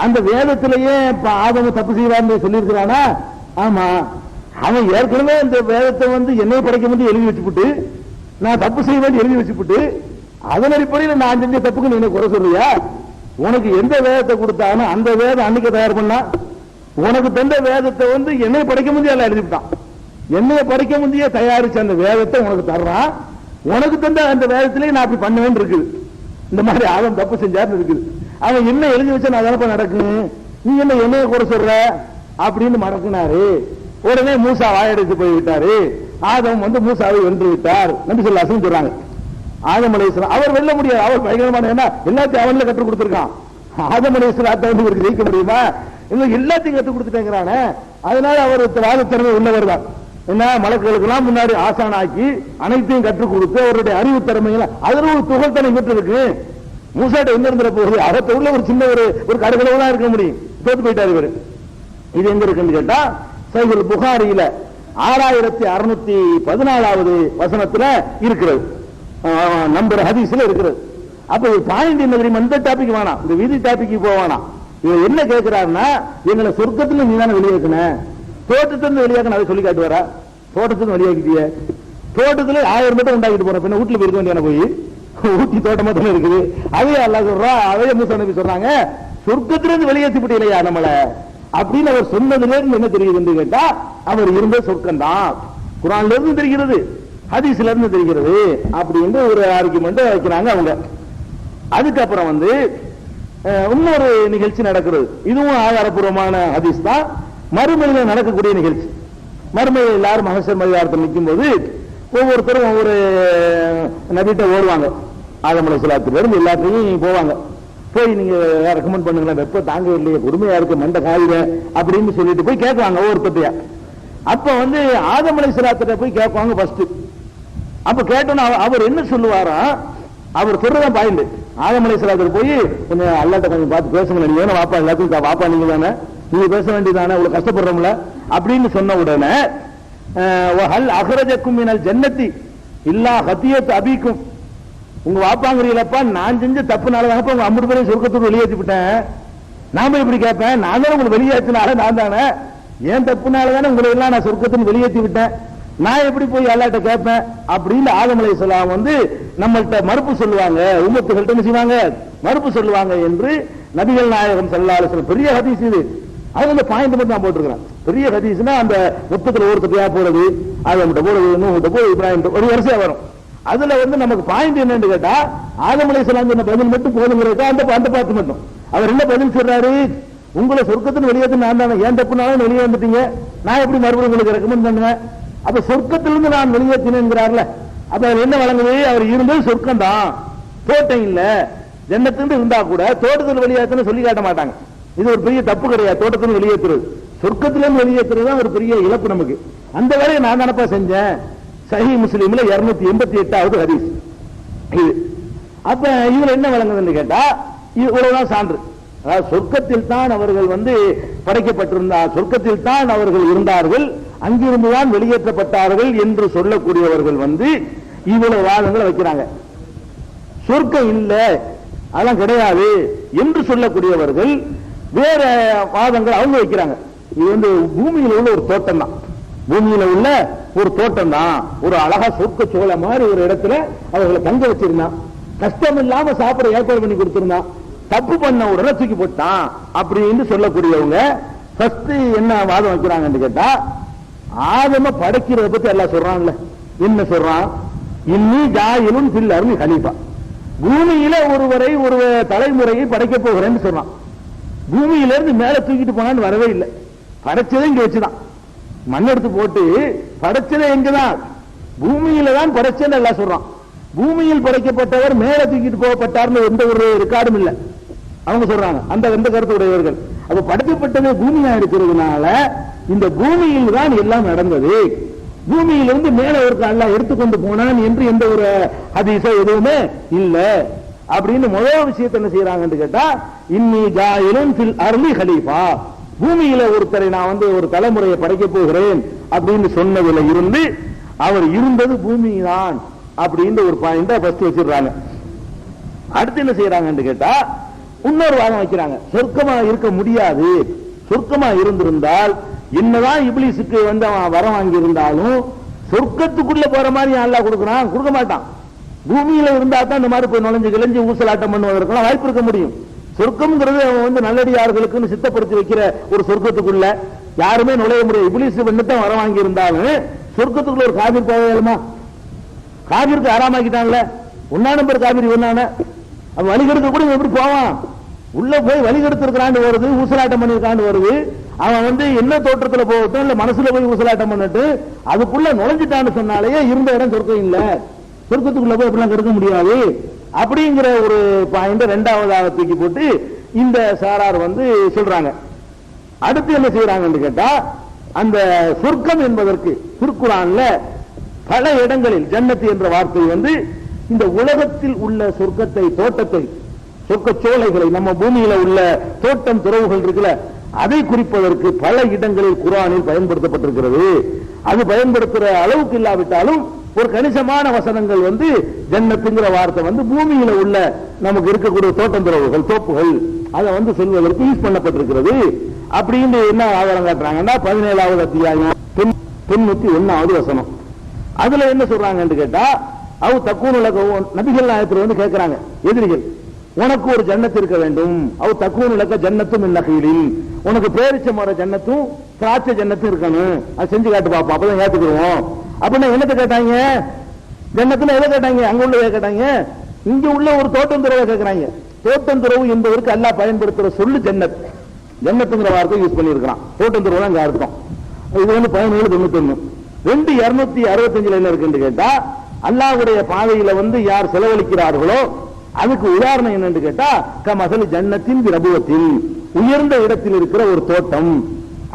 அந்த வேதத்திலேயே ஆதம் தப்பு செய்வான்னு சொல்லியிருக்கிறானா? ஆமா. அவன் ஏற்கனவே இந்த வேதத்தை என்னை படைக்க முடியும் எழுதி வச்சுட்டு, நான் தப்பு செய்ய வேண்டி எழுதி வச்சுட்டு, அதன் அடிப்படையில் நான் செஞ்ச தப்புக்கு நீ குறை சொல்றியா? உனக்கு எந்த வேதத்தை கொடுத்தானோ அந்த வேதம் அன்னைக்கு தயார் பண்ணா, உனக்கு தந்த வேதத்தை என்னை படைக்க முடியும் எல்லாம் எழுதிவிட்டான். என்னைய படைக்க முடிய தயாரிச்ச அந்த வேதத்தை உனக்கு தர்றான், உனக்கு தந்த அந்த வேதத்திலேயே நான் அப்படி பண்ணுவேன் இருக்குது. இந்த மாதிரி ஆதம் தப்பு செஞ்சாருன்னு இருக்குது. அவன் என்ன எழுதி வச்சா நான் தானப்ப நடக்கும், நீ என்ன என்னைய குறை சொல்ற அப்படின்னு மறக்கினாரு. உடனே மூசா வாயடைத்து போய் விட்டாரு. ஆதம் மூசாவை வென்று விட்டார் நபி ஸல்லல்லாஹு அலைஹி வஸல்லம் சொல்றாங்க. ஆதம் அலைஹிஸ்ஸலாம் அவர் வெல்ல முடியாது, அவர் பயங்கரமான எல்லாத்தையும் அவன்ல கற்றுக் கொடுத்திருக்கான். ஆதம் அலைஹிஸ்ஸலாத்தை இவருக்கு ஜெயிக்க முடியுமா? எல்லாத்தையும் கற்றுக் கொடுத்துட்டேங்கிறானே, அதனால அவர் வாதத்திறமை உள்ளவர் தான். என்ன மலக்குகளுக்கெல்லாம் முன்னாடி ஆசானாக்கி அனைத்தையும் கற்றுக் கொடுத்து அவருடைய அறிவு திறமைகளை அதுல ஒரு துகள்தனை பெற்று இருக்கு. மூசாட்ட எங்க இருந்துட போகுது, அகத்த உள்ள ஒரு சின்ன ஒரு கடுகளவு தான் இருக்க முடியும். தோத்து போயிட்டார் இவர். இது எங்க இருக்குன்னு கேட்டா, சஹீஹுல் புகாரியில 6614வது வசனத்துல இருக்கிறது, நம்பர் ஹதீஸ்ல இருக்கிறது. அப்ப பாயிண்ட் என்ன தெரியுமா, இந்த டாபிக் வேணாம், இந்த விதி டாபிக் போவானா. இவர் என்ன கேட்கிறாருன்னா, எங்களை சொர்க்கத்துல நீ தானே வெளியேற்கின, தோட்டத்திலிருந்து வெளியாக்கணும் அதை சொல்லி காட்டுவாரா? தோட்டத்திலிருந்து வெளியாக்கிட்டிய, தோட்டத்துல 1000 மட்டும் உண்டாக்கிட்டு போற பின்ன வீட்டுல போயிருக்க வேண்டிய போய் ஊட்டி தோட்டமா தானே இருக்குது. அதே அல்லாஹ் சொல்றா, அதே மூசா நபி சொல்றாங்க, சொர்க்கத்திலிருந்து வெளியேற்றி விட்டீங்களா நம்மள அப்படின்னு அவர் சொன்னதுல இருந்து என்ன தெரியுதுன்னு கேட்டா, அவர் இருந்த சொர்க்கம் தான். குர்ஆன்ல இருந்து தெரிகிறது, ஹதீஸ்ல இருந்து தெரிகிறது அப்படின்னு ஒரு ஆர்குமெண்ட் வைக்கிறாங்க அவங்க. அதுக்கப்புறம் இன்னொரு நிகழ்ச்சி நடக்கிறது, இதுவும் ஆதாரபூர்வமான ஹதீஸ் தான். மறுமையில நடக்கக்கூடிய நிகழ்ச்சி. மறுமையில் எல்லாரும் மகசர் மைதானத்தில் நிற்கும் போது ஒவ்வொருத்தரும் ஒவ்வொரு நபிட்ட ஓடுவாங்க. ஆதம் அலைஹிஸ்ஸலாத்துல இருந்து எல்லாத்தையும் போவாங்க. போய் நீங்க ரெக்கமெண்ட் பண்ணுங்களேன், வெப்ப தாங்க இல்லையே, கொடுமையா இருக்கு, மண்டை காயுத அப்படின்னு சொல்லிட்டு போய் கேட்குவாங்க ஒவ்வொருத்தையா. அப்ப வந்து ஆதம் அலைஹிஸ்ஸலாத்திட்ட போய் கேட்பாங்க ஃபர்ஸ்ட். அப்ப கேட்டோன்னா அவர் என்ன சொல்லுவாரா, அவர் சொல்றதான் பாயிண்ட். ஆதம் அலைஹிஸ்ஸலாத்துக்கு போய் கொஞ்சம் அல்லாஹ்ட்ட கொஞ்சம் பார்த்து பேசுங்க, நீங்க வேணும் வாப்பா, எல்லாத்தையும் வாப்பா நீங்க தானே, நீங்க பேச வேண்டியதானே, இவ்வளவு கஷ்டப்படுறோம்ல அப்படின்னு சொன்ன உடனே ஹல் அஹ்ரஜக்கும் மினல் ஜன்னத்தி இல்லா ஹதியத் அபீக்கும், உங்க வாப்பாங்கிறீங்களப்பா, நான் செஞ்ச தப்புனால தான் உங்க 50 பேரையும் சொர்க்கத்துக்கு வெளியேற்றி விட்டேன். நாம இப்படி கேட்பேன், நான் தான் உங்களுக்கு வெளியேற்றினால நான் தானே, ஏன் தப்புனால தானே உங்களை எல்லாம் நான் சொர்க்கத்துக்கு வெளியேற்றி விட்டேன், நான் எப்படி போய் அல்லாஹ்ட்ட கேட்பேன் அப்படின்னு ஆதம் அலைஹிஸ்ஸலாம் வந்து நம்மள்ட்ட மறுப்பு சொல்லுவாங்க, உம்மத்துகள்ட்ட என்ன செய்வாங்க, மறுப்பு சொல்லுவாங்க என்று நபிகள் நாயகம் ஸல்லல்லாஹு அலைஹி வஸல்லம். பெரிய ஹதீஸ் இது. அது அந்த பாயிண்ட் மட்டும் நான் போட்டுருக்கிறேன். பெரிய ஹதீஸ்னா அந்த மொத்தத்தில் ஒருத்தரையா போறது, ஆதம்கிட்ட போறது, நூஹ்கிட்ட போறது, இப்ராஹிம் ஒரு வரிசையா வரும். அதுல வந்து நமக்கு பாயிண்ட் என்னன்னு கேட்டா, ஆதம் அலைஹிஸ்ஸலாம் சொன்ன பதில் மட்டும் போதுங்கிறதா அந்த பாட்டு மட்டும். அவர் என்ன பதில் சொல்றாரு, உங்களை சொர்க்கத்தின் வெளியேற்ற நான் தானே, ஏன் தப்புனாலும் வெளியே வந்துட்டீங்க, நான் எப்படி மறுபடியும் உங்களுக்கு ரெக்கமெண்ட் பண்ணுவேன், அப்ப சொர்க்கத்திலிருந்து நான் வெளியேற்றினேங்கிறார்ல, அப்ப அவர் என்ன வழங்குது, அவர் இருந்தது சொர்க்கம் தான், தோட்டம் இல்ல. ஜன்னத்திலிருந்து இருந்தா கூட தோட்டத்தில் வெளியேற்றன்னு சொல்லி காட்ட மாட்டாங்க. இது ஒரு பெரிய தப்பு கிடையாது, தோட்டத்தில் வெளியேற்றுறது. சொர்க்கத்திலிருந்து வெளியேற்றுறது தான் ஒரு பெரிய இழப்பு நமக்கு. அந்த வேலையை நான் தானப்பா செஞ்சேன். சஹீஹ் முஸ்லிம்ல 288வது ஹதீஸ் இது. அப்ப இதுல என்ன வழங்குதுன்னு கேட்டா, இவ்வளவுதான் சான்று. அதாவது சொர்க்கத்தில் தான் அவர்கள் வந்து படைக்கப்பட்டிருந்தார், சொர்க்கத்தில் தான் அவர்கள் இருந்தார்கள், அங்கிருந்துதான் வெளியேற்றப்பட்டார்கள் என்று சொல்லக்கூடியவர்கள் வந்து இவ்வளவு வாதங்களை வைக்கிறாங்க. சொர்க்கம் இல்ல, அதெல்லாம் கிடையாது என்று சொல்லக்கூடியவர்கள் வேற வாதங்கள் அவங்க வைக்கிறாங்க. இது வந்து பூமியில உள்ள ஒரு தோட்டம் தான், பூமியில உள்ள ஒரு தோட்டம் தான், ஒரு அழகா சொர்க்க சோலை மாதிரி ஒரு இடத்துல அவர்களை தங்க வச்சிருந்தான், கஷ்டம் இல்லாம சாப்பிட ஏற்பாடு பண்ணி கொடுத்திருந்தான், தப்பு பண்ண உடனே தூக்கி போட்டான் அப்படின்னு சொல்லக்கூடியவங்க ஃபர்ஸ்ட் என்ன வாதம் வைக்கிறாங்கன்னு கேட்டா, ஆதம படைக்கிறத பத்தி எல்லாம் சொல்றான்ல, என்ன சொல்றான், இன்னி ஜாயிலும் ஃபில் அர்லி ஹலீஃபா, பூமியில ஒருவரை ஒரு தலைமுறையை படைக்க போகிறேன்னு சொல்றான். பூமியிலிருந்து மேல தூக்கிட்டு போனான்னு வரவே இல்லை, படைச்சதை இங்க வச்சுதான், மண் எடுத்து போட்டு படைச்சதை எங்கதான், பூமியில தான் படைச்சேன்னு எல்லாம் சொல்றான். பூமியில் படைக்கப்பட்டவர் மேல தூக்கிட்டு போகப்பட்டார்னு எந்த ஒரு ரெக்கார்டும் இல்லை அவங்க சொல்றாங்க, அந்த எந்த கருத்து உடையவர்கள். அப்ப படைக்கப்பட்டது பூமியா இருக்கிறதுனால இந்த பூமியில் தான் எல்லாம் நடந்தது, பூமியிலிருந்து மேல ஒரு அல்லாஹ் எடுத்துக்கொண்டு போனான் என்று எந்த ஒரு ஹதீஸோ எதுவுமே இல்ல அப்படின்னு முதல் விஷயத்தை என்ன செய்யறாங்கன்னு கேட்டா, இன்னி ஜாயிலும் ஃபில் அர்லி ஹலீஃபா, பூமியில ஒருத்தரை நான் வந்து ஒரு தலைமுறையை படைக்க போகிறேன் அப்படின்னு சொன்னதுல இருந்து அவர் இருந்தது பூமி தான் அப்படின்னு ஒரு பாயிண்ட ஃபர்ஸ்ட் வச்சிருக்காங்க. அடுத்து என்ன செய்யறாங்கன்னு கேட்டா, இன்னொரு வாதம் வைக்கிறாங்க, சொர்க்கமா இருக்க முடியாது, சொர்க்கமா இருந்திருந்தால் என்னதான் இப்லீஸுக்கு வந்து அவன் வரம் வாங்கி இருந்தாலும் சொர்க்கத்துக்குள்ள போற மாதிரி அல்லாஹ் கொடுக்கறான், கொடுக்க மாட்டான். பூமியில இருந்தா தான் இந்த மாதிரி போய் நுழைஞ்சு கிழஞ்சு ஊசலாட்டம் பண்ணுவதற்கெல்லாம் வாய்ப்பு இருக்க முடியும். சொர்க்கம்ங்கிறது அவன் வந்து நல்லடியார்களுக்குன்னு சித்தப்படுத்தி வைக்கிற ஒரு சொர்க்கத்துக்குள்ள யாருமே நுழைய முடியாது. இப்லீஸ் என்னத்தான் வரம் வாங்கி இருந்தாலும் சொர்க்கத்துக்குள்ள ஒரு காபிர் போகலாமா, காபிருக்கு ஆறாமாக்கிட்டான்ல, ஒன்னா நம்பர் காபிரி ஒன்னான அவன் வழிகெடுக்க கூட எப்படி போவான், உள்ள போய் வழிகெடுத்து இருக்கிறாண்டு வருது, ஊசலாட்டம் பண்ணிருக்காண்டு வருது, அவன் வந்து என்ன தோற்றத்துல போகட்டும் இல்ல மனசுல போய் ஊசலாட்டம் பண்ணிட்டு அதுக்குள்ள நுழைஞ்சிட்டான்னு சொன்னாலேயே இருந்த இடம் சொர்க்கம் இல்ல, சொர்க்கத்துக்குள்ள போய் எப்படிலாம் கெடுக்க முடியாது அப்படிங்கிற ஒரு பாயிண்ட் ரெண்டாவதாக தூக்கி போட்டு இந்த சாரார் வந்து சொல்றாங்க. அடுத்து என்ன செய்யறாங்கன்னு கேட்டா, அந்த சொர்க்கம் என்பதற்கு திருக்குர்ஆன்ல பல இடங்களில் ஜன்னத் என்ற வார்த்தை வந்து இந்த உலகத்தில் உள்ள சொர்க்கத்தை, தோட்டத்தை, சொர்க்க சோலைகளை, நம்ம பூமியில உள்ள தோட்டம் துறவுகள் இருக்குல்ல, அதை குறிப்பதற்கு பல இடங்களில் குர்ஆனில் பயன்படுத்தப்பட்டிருக்கிறது. அது பயன்படுத்துற அளவுக்கு இல்லாவிட்டாலும் ஒரு கணிசமான வசனங்கள் வந்து ஜன்னத்துங்கிற வார்த்தை வந்து பூமியில உள்ள நமக்கு இருக்கக்கூடிய தோட்டம் துறவுகள், தோப்புகள், அதை வந்து சொல்வதற்கு யூஸ் பண்ணப்பட்டிருக்கிறது அப்படின்னு என்ன ஆதாரம் காட்டுறாங்கன்னா 17வது அத்தியாயம் 91வது வசனம். அதுல என்ன சொல்றாங்கன்னு கேட்டா, அவ தக்கூனுலக நபிகள் நாயகத்தில் வந்து கேட்கிறாங்க எதிரிகள், உனக்கு ஒரு ஜன்னத்து இருக்க வேண்டும், அவ தக்கூனுலக ஜன்னத்தும் நகீலில், உனக்கு பேரிச்ச மர ஜன்னத்தும் திராட்சை ஜன்னத்தும் இருக்கணும், அது செஞ்சு காட்டு பாப்போம் அப்பதான் ஏத்துக்குவோம் அப்படின்னு என்னத்தை கேட்டாங்க, ஜன்னத்துல எதை கேட்டாங்க, அங்க உள்ள கேட்டாங்க, இங்க உள்ள ஒரு தோட்டம் துறவை கேட்கிறாங்க. தோட்டம் துறவு என்பதற்கு அல்லாஹ் பயன்படுத்துற சொல்லு ஜன்னத், ஜன்னத்துங்கிற வார்த்தை யூஸ் பண்ணிருக்கிறான், தோட்டம் துறவு தான் அர்த்தம். இது வந்து 1791 265 என்ன இருக்குன்னு கேட்டா, அல்லாஹ்வுடைய பாதையில வந்து யார் செலவழிக்கிறார்களோ அதுக்கு உதாரணம் என்னன்னு கேட்டா, கமசல் ஜன்னத்தின் ரபுவத்தில், உயர்ந்த இடத்தில் இருக்கிற ஒரு தோட்டம்,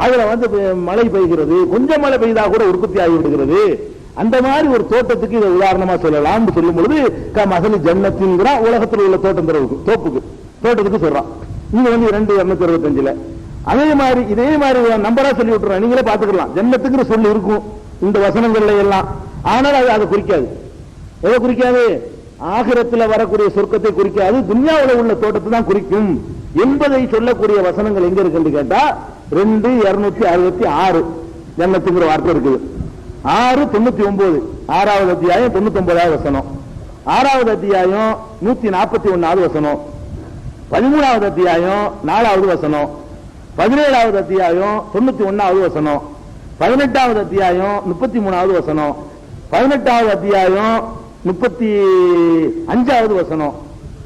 அதுல வந்து மழை பெய்கிறது, கொஞ்சம் மழை பெய்தா கூட உற்பத்தி ஆகி விடுகிறது. அந்த மாதிரி ஒரு தோட்டத்துக்கு இதை உதாரணமா சொல்லலாம் சொல்லும் பொழுது மசலி ஜன்னத்தின் உலகத்தில் உள்ள தோட்டத்துக்கு சொல்றான். இங்க வந்து 225 அதே மாதிரி இதே மாதிரி நம்பரா சொல்லி விட்டுறோம். நீங்களே பாத்துக்கலாம், ஜன்னத்துக்கு சொல்லி இருக்கும் இந்த வசனங்கள்ல எல்லாம். ஆனால் அது அதை குறிக்காது. எதை குறிக்காது? ஆகிரத்தில் வரக்கூடிய சொர்க்கத்தை குறிக்காது, துன்யாவில் உள்ள தோட்டத்தை தான் குறிக்கும் என்பதை சொல்லக்கூடிய வசனங்கள் எங்க இருக்கு கேட்டா 2266 ஜன்னத்துங்கிற வார்த்தை இருக்குது. 699 6வது அத்தியாயம் 99வது வசனம், 6வது அத்தியாயம் 141வது வசனம், 13வது அத்தியாயம் 4வது வசனம், 17வது அத்தியாயம் 91வது வசனம், 18வது அத்தியாயம் 33வது வசனம், 18வது அத்தியாயம் 35வது வசனம்,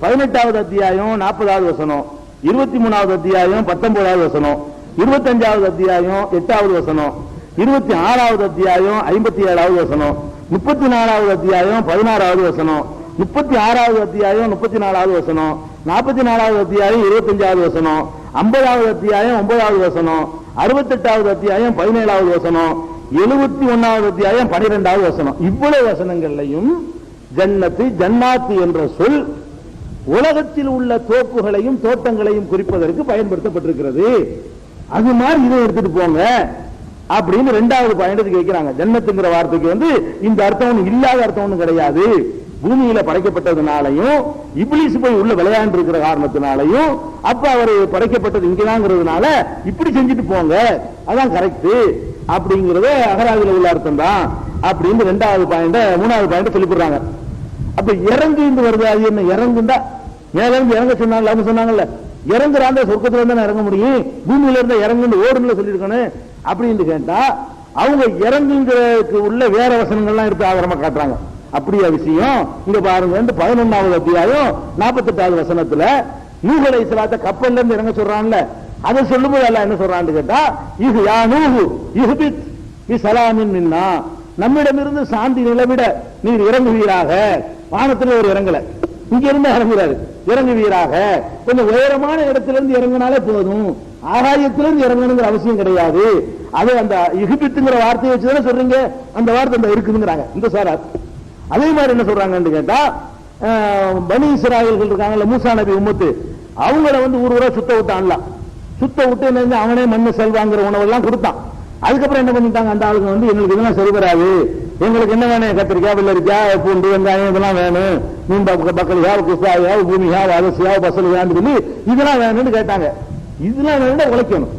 18வது அத்தியாயம் 40வது வசனம், 23வது அத்தியாயம் 19வது வசனம், 25வது அத்தியாயம் 8வது வசனம், 26வது அத்தியாயம் 57வது வசனம், 34வது அத்தியாயம் 16வது வசனம், 36வது அத்தியாயம் 34வது வசனம், 44வது அத்தியாயம் 25வது வசனம், 50வது அத்தியாயம் 9வது வசனம், 68வது அத்தியாயம் 17வது வசனம், 71வது அத்தியாயம் 12வது வசனம். இவ்வளவு வசனங்களையும் ஜன்னத்து ஜன்னாத்து என்ற சொல் உலகத்தில் உள்ள தோப்புகளையும் தோட்டங்களையும் குறிப்பதற்கு பயன்படுத்தப்பட்டிருக்கிறது. அது மாதிரி இதை எடுத்துட்டு போங்க அப்படின்னு 2வது பாயிண்ட் கேட்கிறாங்க. ஜன்னத்துங்கிற வார்த்தைக்கு வந்து இந்த அர்த்தம் ஒண்ணு இல்லாத அர்த்தம் ஒண்ணு கிடையாது. பூமியில படைக்கப்பட்டதுனாலையும் இப்லீஸ் போய் உள்ள விளையாண்டு இருக்கிற காரணத்தினாலையும் அப்ப அவர் படைக்கப்பட்டது இங்கதாங்கிறதுனால இப்படி செஞ்சுட்டு போங்க, அதான் கரெக்ட் அப்படிங்கறத அகராதியில் உள்ள அர்த்தம் தான் அப்படின்னு 2வது பாயிண்ட் 3வது பாயிண்ட் சொல்லிவிடுறாங்க. அப்ப இறங்கு வருது, அது என்ன இறங்குண்டா மேல இருந்து இறங்க சொன்னாங்க சொன்னாங்கல்ல, இறங்குறாந்த சொர்க்கத்துல இருந்தா இறங்க முடியும், பூமியில இருந்தா இறங்குன்னு ஓடுல சொல்லிருக்கணும் அப்படின்னு கேட்டா அவங்க இறங்குங்கிறதுக்கு உள்ள வேற வசனங்கள்லாம் எடுத்து ஆதாரமா காட்டுறாங்க. அப்படியா விஷயம்? இங்க பாருங்க, 11வது அத்தியாயம் 48வது வசனத்துல நூஹ் அலைஹிஸ்ஸலாத்தை கப்பல்ல இருந்து இறங்க சொல்றான்ல, அதை சொல்லும்போது அல்லாஹ் என்ன சொல்றான்னு கேட்டா இது யா நூஹு இஹ்பித் பி ஸலாமின் மின்னா, நம்மிடமிருந்து சாந்தி நிலவிட நீர் இறங்குவீராக. வானத்துல ஒரு இறங்கல, இங்க இருந்து இறங்குறாரு, இறங்குவீராக. கொஞ்சம் உயரமான இடத்துல இருந்து இறங்கினாலே போதும், ஆகாயத்திலிருந்து இறங்கணுங்கிற அவசியம் கிடையாது. அது அந்த இஹ்பித்துங்கிற வார்த்தையை வச்சுதானே சொல்றீங்க, அந்த வார்த்தை அந்த இருக்குதுங்கிறாங்க இந்த சாரார். அதே மாதிரி என்ன சொல்றாங்கன்னு கேட்டா பனி இஸ்ராயல்கள் இருக்காங்கல்ல, மூசா நபி உம்மத்து, அவங்கள வந்து ஊரா சுத்த விட்டான்ல, சுத்த விட்டு என்ன அவனே மண்ணு செல்வாங்கிற உணவெல்லாம் கொடுத்தான். அதுக்கப்புறம் என்ன பண்ணிட்டாங்க அந்த ஆளுங்க வந்து எங்களுக்கு இதெல்லாம் சரி வராது, எங்களுக்கு என்ன வேணும், கத்திரிக்காய் வெள்ளரிக்காய் பூண்டு வெங்காயம் இதெல்லாம் வேணும், மீன் பக்கலியா குசாயா பூமியா வதசியா பசலியான்னு சொல்லி இதெல்லாம் வேணும்னு கேட்டாங்க. இதெல்லாம் வேணும் உழைக்கணும்,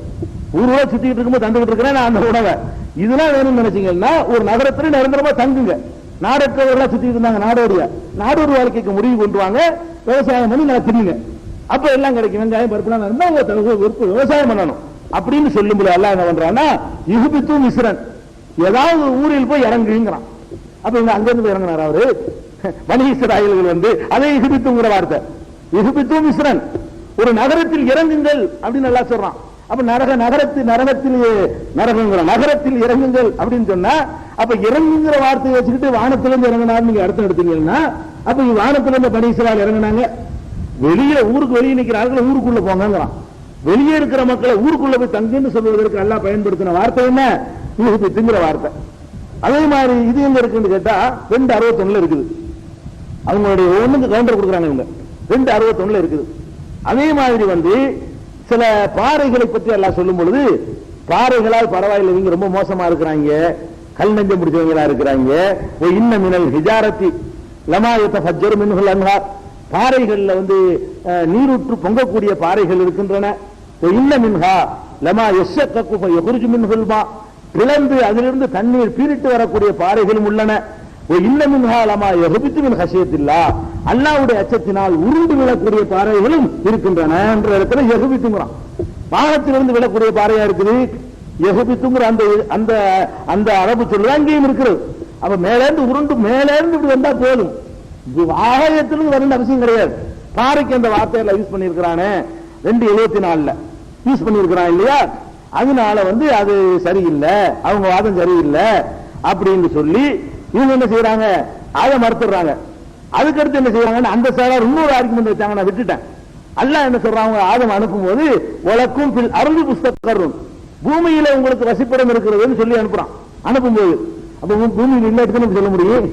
ஊருவா சுத்திட்டு இருக்கும்போது தந்துகிட்டு இருக்கிறேன் நான் அந்த உணவை, இதெல்லாம் வேணும்னு நினைச்சீங்கன்னா ஒரு நகரத்துல நிரந்தரமா தங்குங்க. நாடற்றவர்களா சுத்திட்டு இருந்தாங்க, நாடோடி வாழ்க்கைக்கு முடிவு கொண்டு வாங்க, விவசாயம் பண்ணி நான் திரிங்க, அப்ப எல்லாம் கிடைக்கும், வெங்காயம் பருப்புலாம் இருந்தா விவசாயம் பண்ணணும் அப்படின்னு சொல்லும்போது எல்லாம் என்ன பண்றான்னா இஹ்பித்து மிஸ்ரன், ஏதாவது ஊரில் போய் இறங்குங்கிறான். அப்ப இங்க அங்கிருந்து இறங்கினார் அவரு பனி இஸ்ராயல்கள் வந்து அதே இஹ்பித்துங்கிற வார்த்தை, இஹ்பித்து மிஸ்ரன், ஒரு நகரத்தில் இறங்குங்கள் அப்படின்னு நல்லா சொல்றான். அப்ப நகரத்தில் இறங்குங்கள் அப்படின்னு சொன்னா அப்ப இறங்குங்கிற வார்த்தையை வச்சுக்கிட்டு வானத்திலிருந்து இறங்கினார் நீங்க அர்த்தம் எடுத்தீங்கன்னா அப்ப வானத்திலிருந்து பனி இஸ்ராயல் இறங்கினாங்க, வெளியே ஊருக்கு வெளியே நிற்கிறார்கள் ஊருக்குள்ள போங்கிறான். வெளியே இருக்கிற மக்களை ஊருக்குள்ள போய் தங்குன்னு சொல்வதற்கு எல்லாம் பயன்படுத்தின வார்த்தை என்ன, இஹ்பித்துங்கிற வார்த்தை. அதே மாதிரி இது எங்க இருக்குன்னு கேட்டா 261 இருக்குது, அவங்களுடைய ஒண்ணுக்கு கவுண்டர் கொடுக்குறாங்க இவங்க, 261 இருக்குது. அதே மாதிரி வந்து சில பாறைகளை பற்றி எல்லாம் சொல்லும் பொழுது பாறைகளால் பரவாயில்லை, இவங்க ரொம்ப மோசமா இருக்கிறாங்க, கல் நெஞ்சம் முடிச்சவங்களா இருக்கிறாங்க. இன்ன மினல் ஹிஜாரத்தி லமா யதஃபஜ்ஜரு மின்ஹுல் அன்ஹார், பாறைகள்ல வந்து நீரூற்று பொங்கக்கூடிய பாறைகள் இருக்கின்றன. இன்ன மின்ஹா லமா யஷக்ககு ஃபயஹ்ருஜு மின்ஹுல் மா, பிளந்து அதிலிருந்து தண்ணீர் பீரிட்டு வரக்கூடிய பாறைகளும் உள்ளன. இன்ன மின்ஹா லமா யஹ்பித்து மின் ஹஷியத்தில்லாஹ், அல்லாஹ்வுடைய அச்சத்தினால் உருண்டு விழக்கூடிய பாறைகளும் இருக்கின்றன என்ற இடத்துல யஹ்பித்துங்கறான். வானத்திலிருந்து விழக்கூடிய பாறையா இருக்குது யஹ்பித்துங்கற அந்த அந்த அரபு சொல்லு அங்கேயும் இருக்கிறது. அப்ப மேலேந்து உருண்டு மேலேந்து இப்படி வந்தா போதும், ஆகாயத்திலிருந்து வரணும் அவசியம் கிடையாது. பாறைக்கு அந்த வார்த்தையில யூஸ் பண்ணியிருக்கிறானே 274 யூஸ் பண்ணியிருக்கிறான் இல்லையா, அதனால வந்து அது சரியில்லை, அவங்க வாதம் சரியில்லை அப்படின்னு சொல்லி இவங்க என்ன செய்யறாங்க, அதை மறுத்துறாங்க. அதுக்கடுத்து என்ன செய்யறாங்க, அந்த சாரார் இன்னொரு ஆர்குமெண்ட் வச்சாங்க, நான் விட்டுட்டேன். அல்லாஹ் என்ன சொல்றாங்க, ஆதம் அனுப்பும் போது உலக்கும் பில் அருள் புஸ்தகம், பூமியில உங்களுக்கு வசிப்பிடம் இருக்கிறதுன்னு சொல்லி அனுப்புறான். அனுப்பும்போது அப்ப பூமியில் இல்ல எடுத்து சொல்ல முடியும்.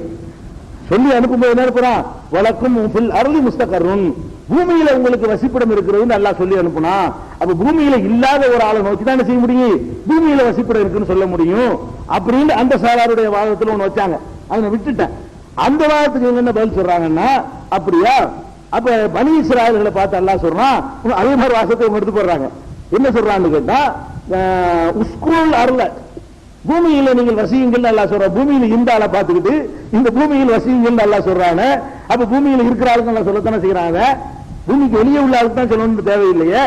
சொல்லி அனுப்பும்போது என்ன அனுப்புறான்? வலக்கும் ஃபில் அர்லி முஸ்தகர்ருன், பூமியில உங்களுக்கு வசிப்பிடம் இருக்கிறதுன்னு அல்லாஹ் சொல்லி அனுப்புனா. அப்ப பூமியில இல்லாத ஒரு ஆளை நோக்கி தான் என்ன செய்ய முடியும்? பூமியில வசிப்பிடம் இருக்குன்னு சொல்ல முடியும் அப்படின்னு அந்த சாராருடைய வாதத்தில் ஒண்ணு வச்சாங்க. அதை விட்டுட்டேன். அந்த வாதத்துக்கு இவங்க என்ன பதில் சொல்றாங்கன்னா, அப்படியா? அப்ப பனி இஸ்ராயல்களை பார்த்து அல்லாஹ் சொல்றான், அதே மாதிரி வாசத்தை எடுத்து போடுறாங்க. என்ன சொல்றான்னு கேட்டா, உஸ்குல் அருள, பூமியில நீங்கள் வசியுங்கள் அல்லாஹ் சொல்ற. பூமியில இந்த ஆளை பார்த்துக்கிட்டு இந்த பூமியில் வசியுங்கள் அல்லாஹ் சொல்றாங்க. அப்ப பூமியில இருக்கிற ஆளுக்கு எல்லாம் சொல்லத்தானே செய்யறாங்க. பூமிக்கு வெளியே உள்ள ஆளுக்கு தான் சொல்லணும்னு தேவையில்லையே.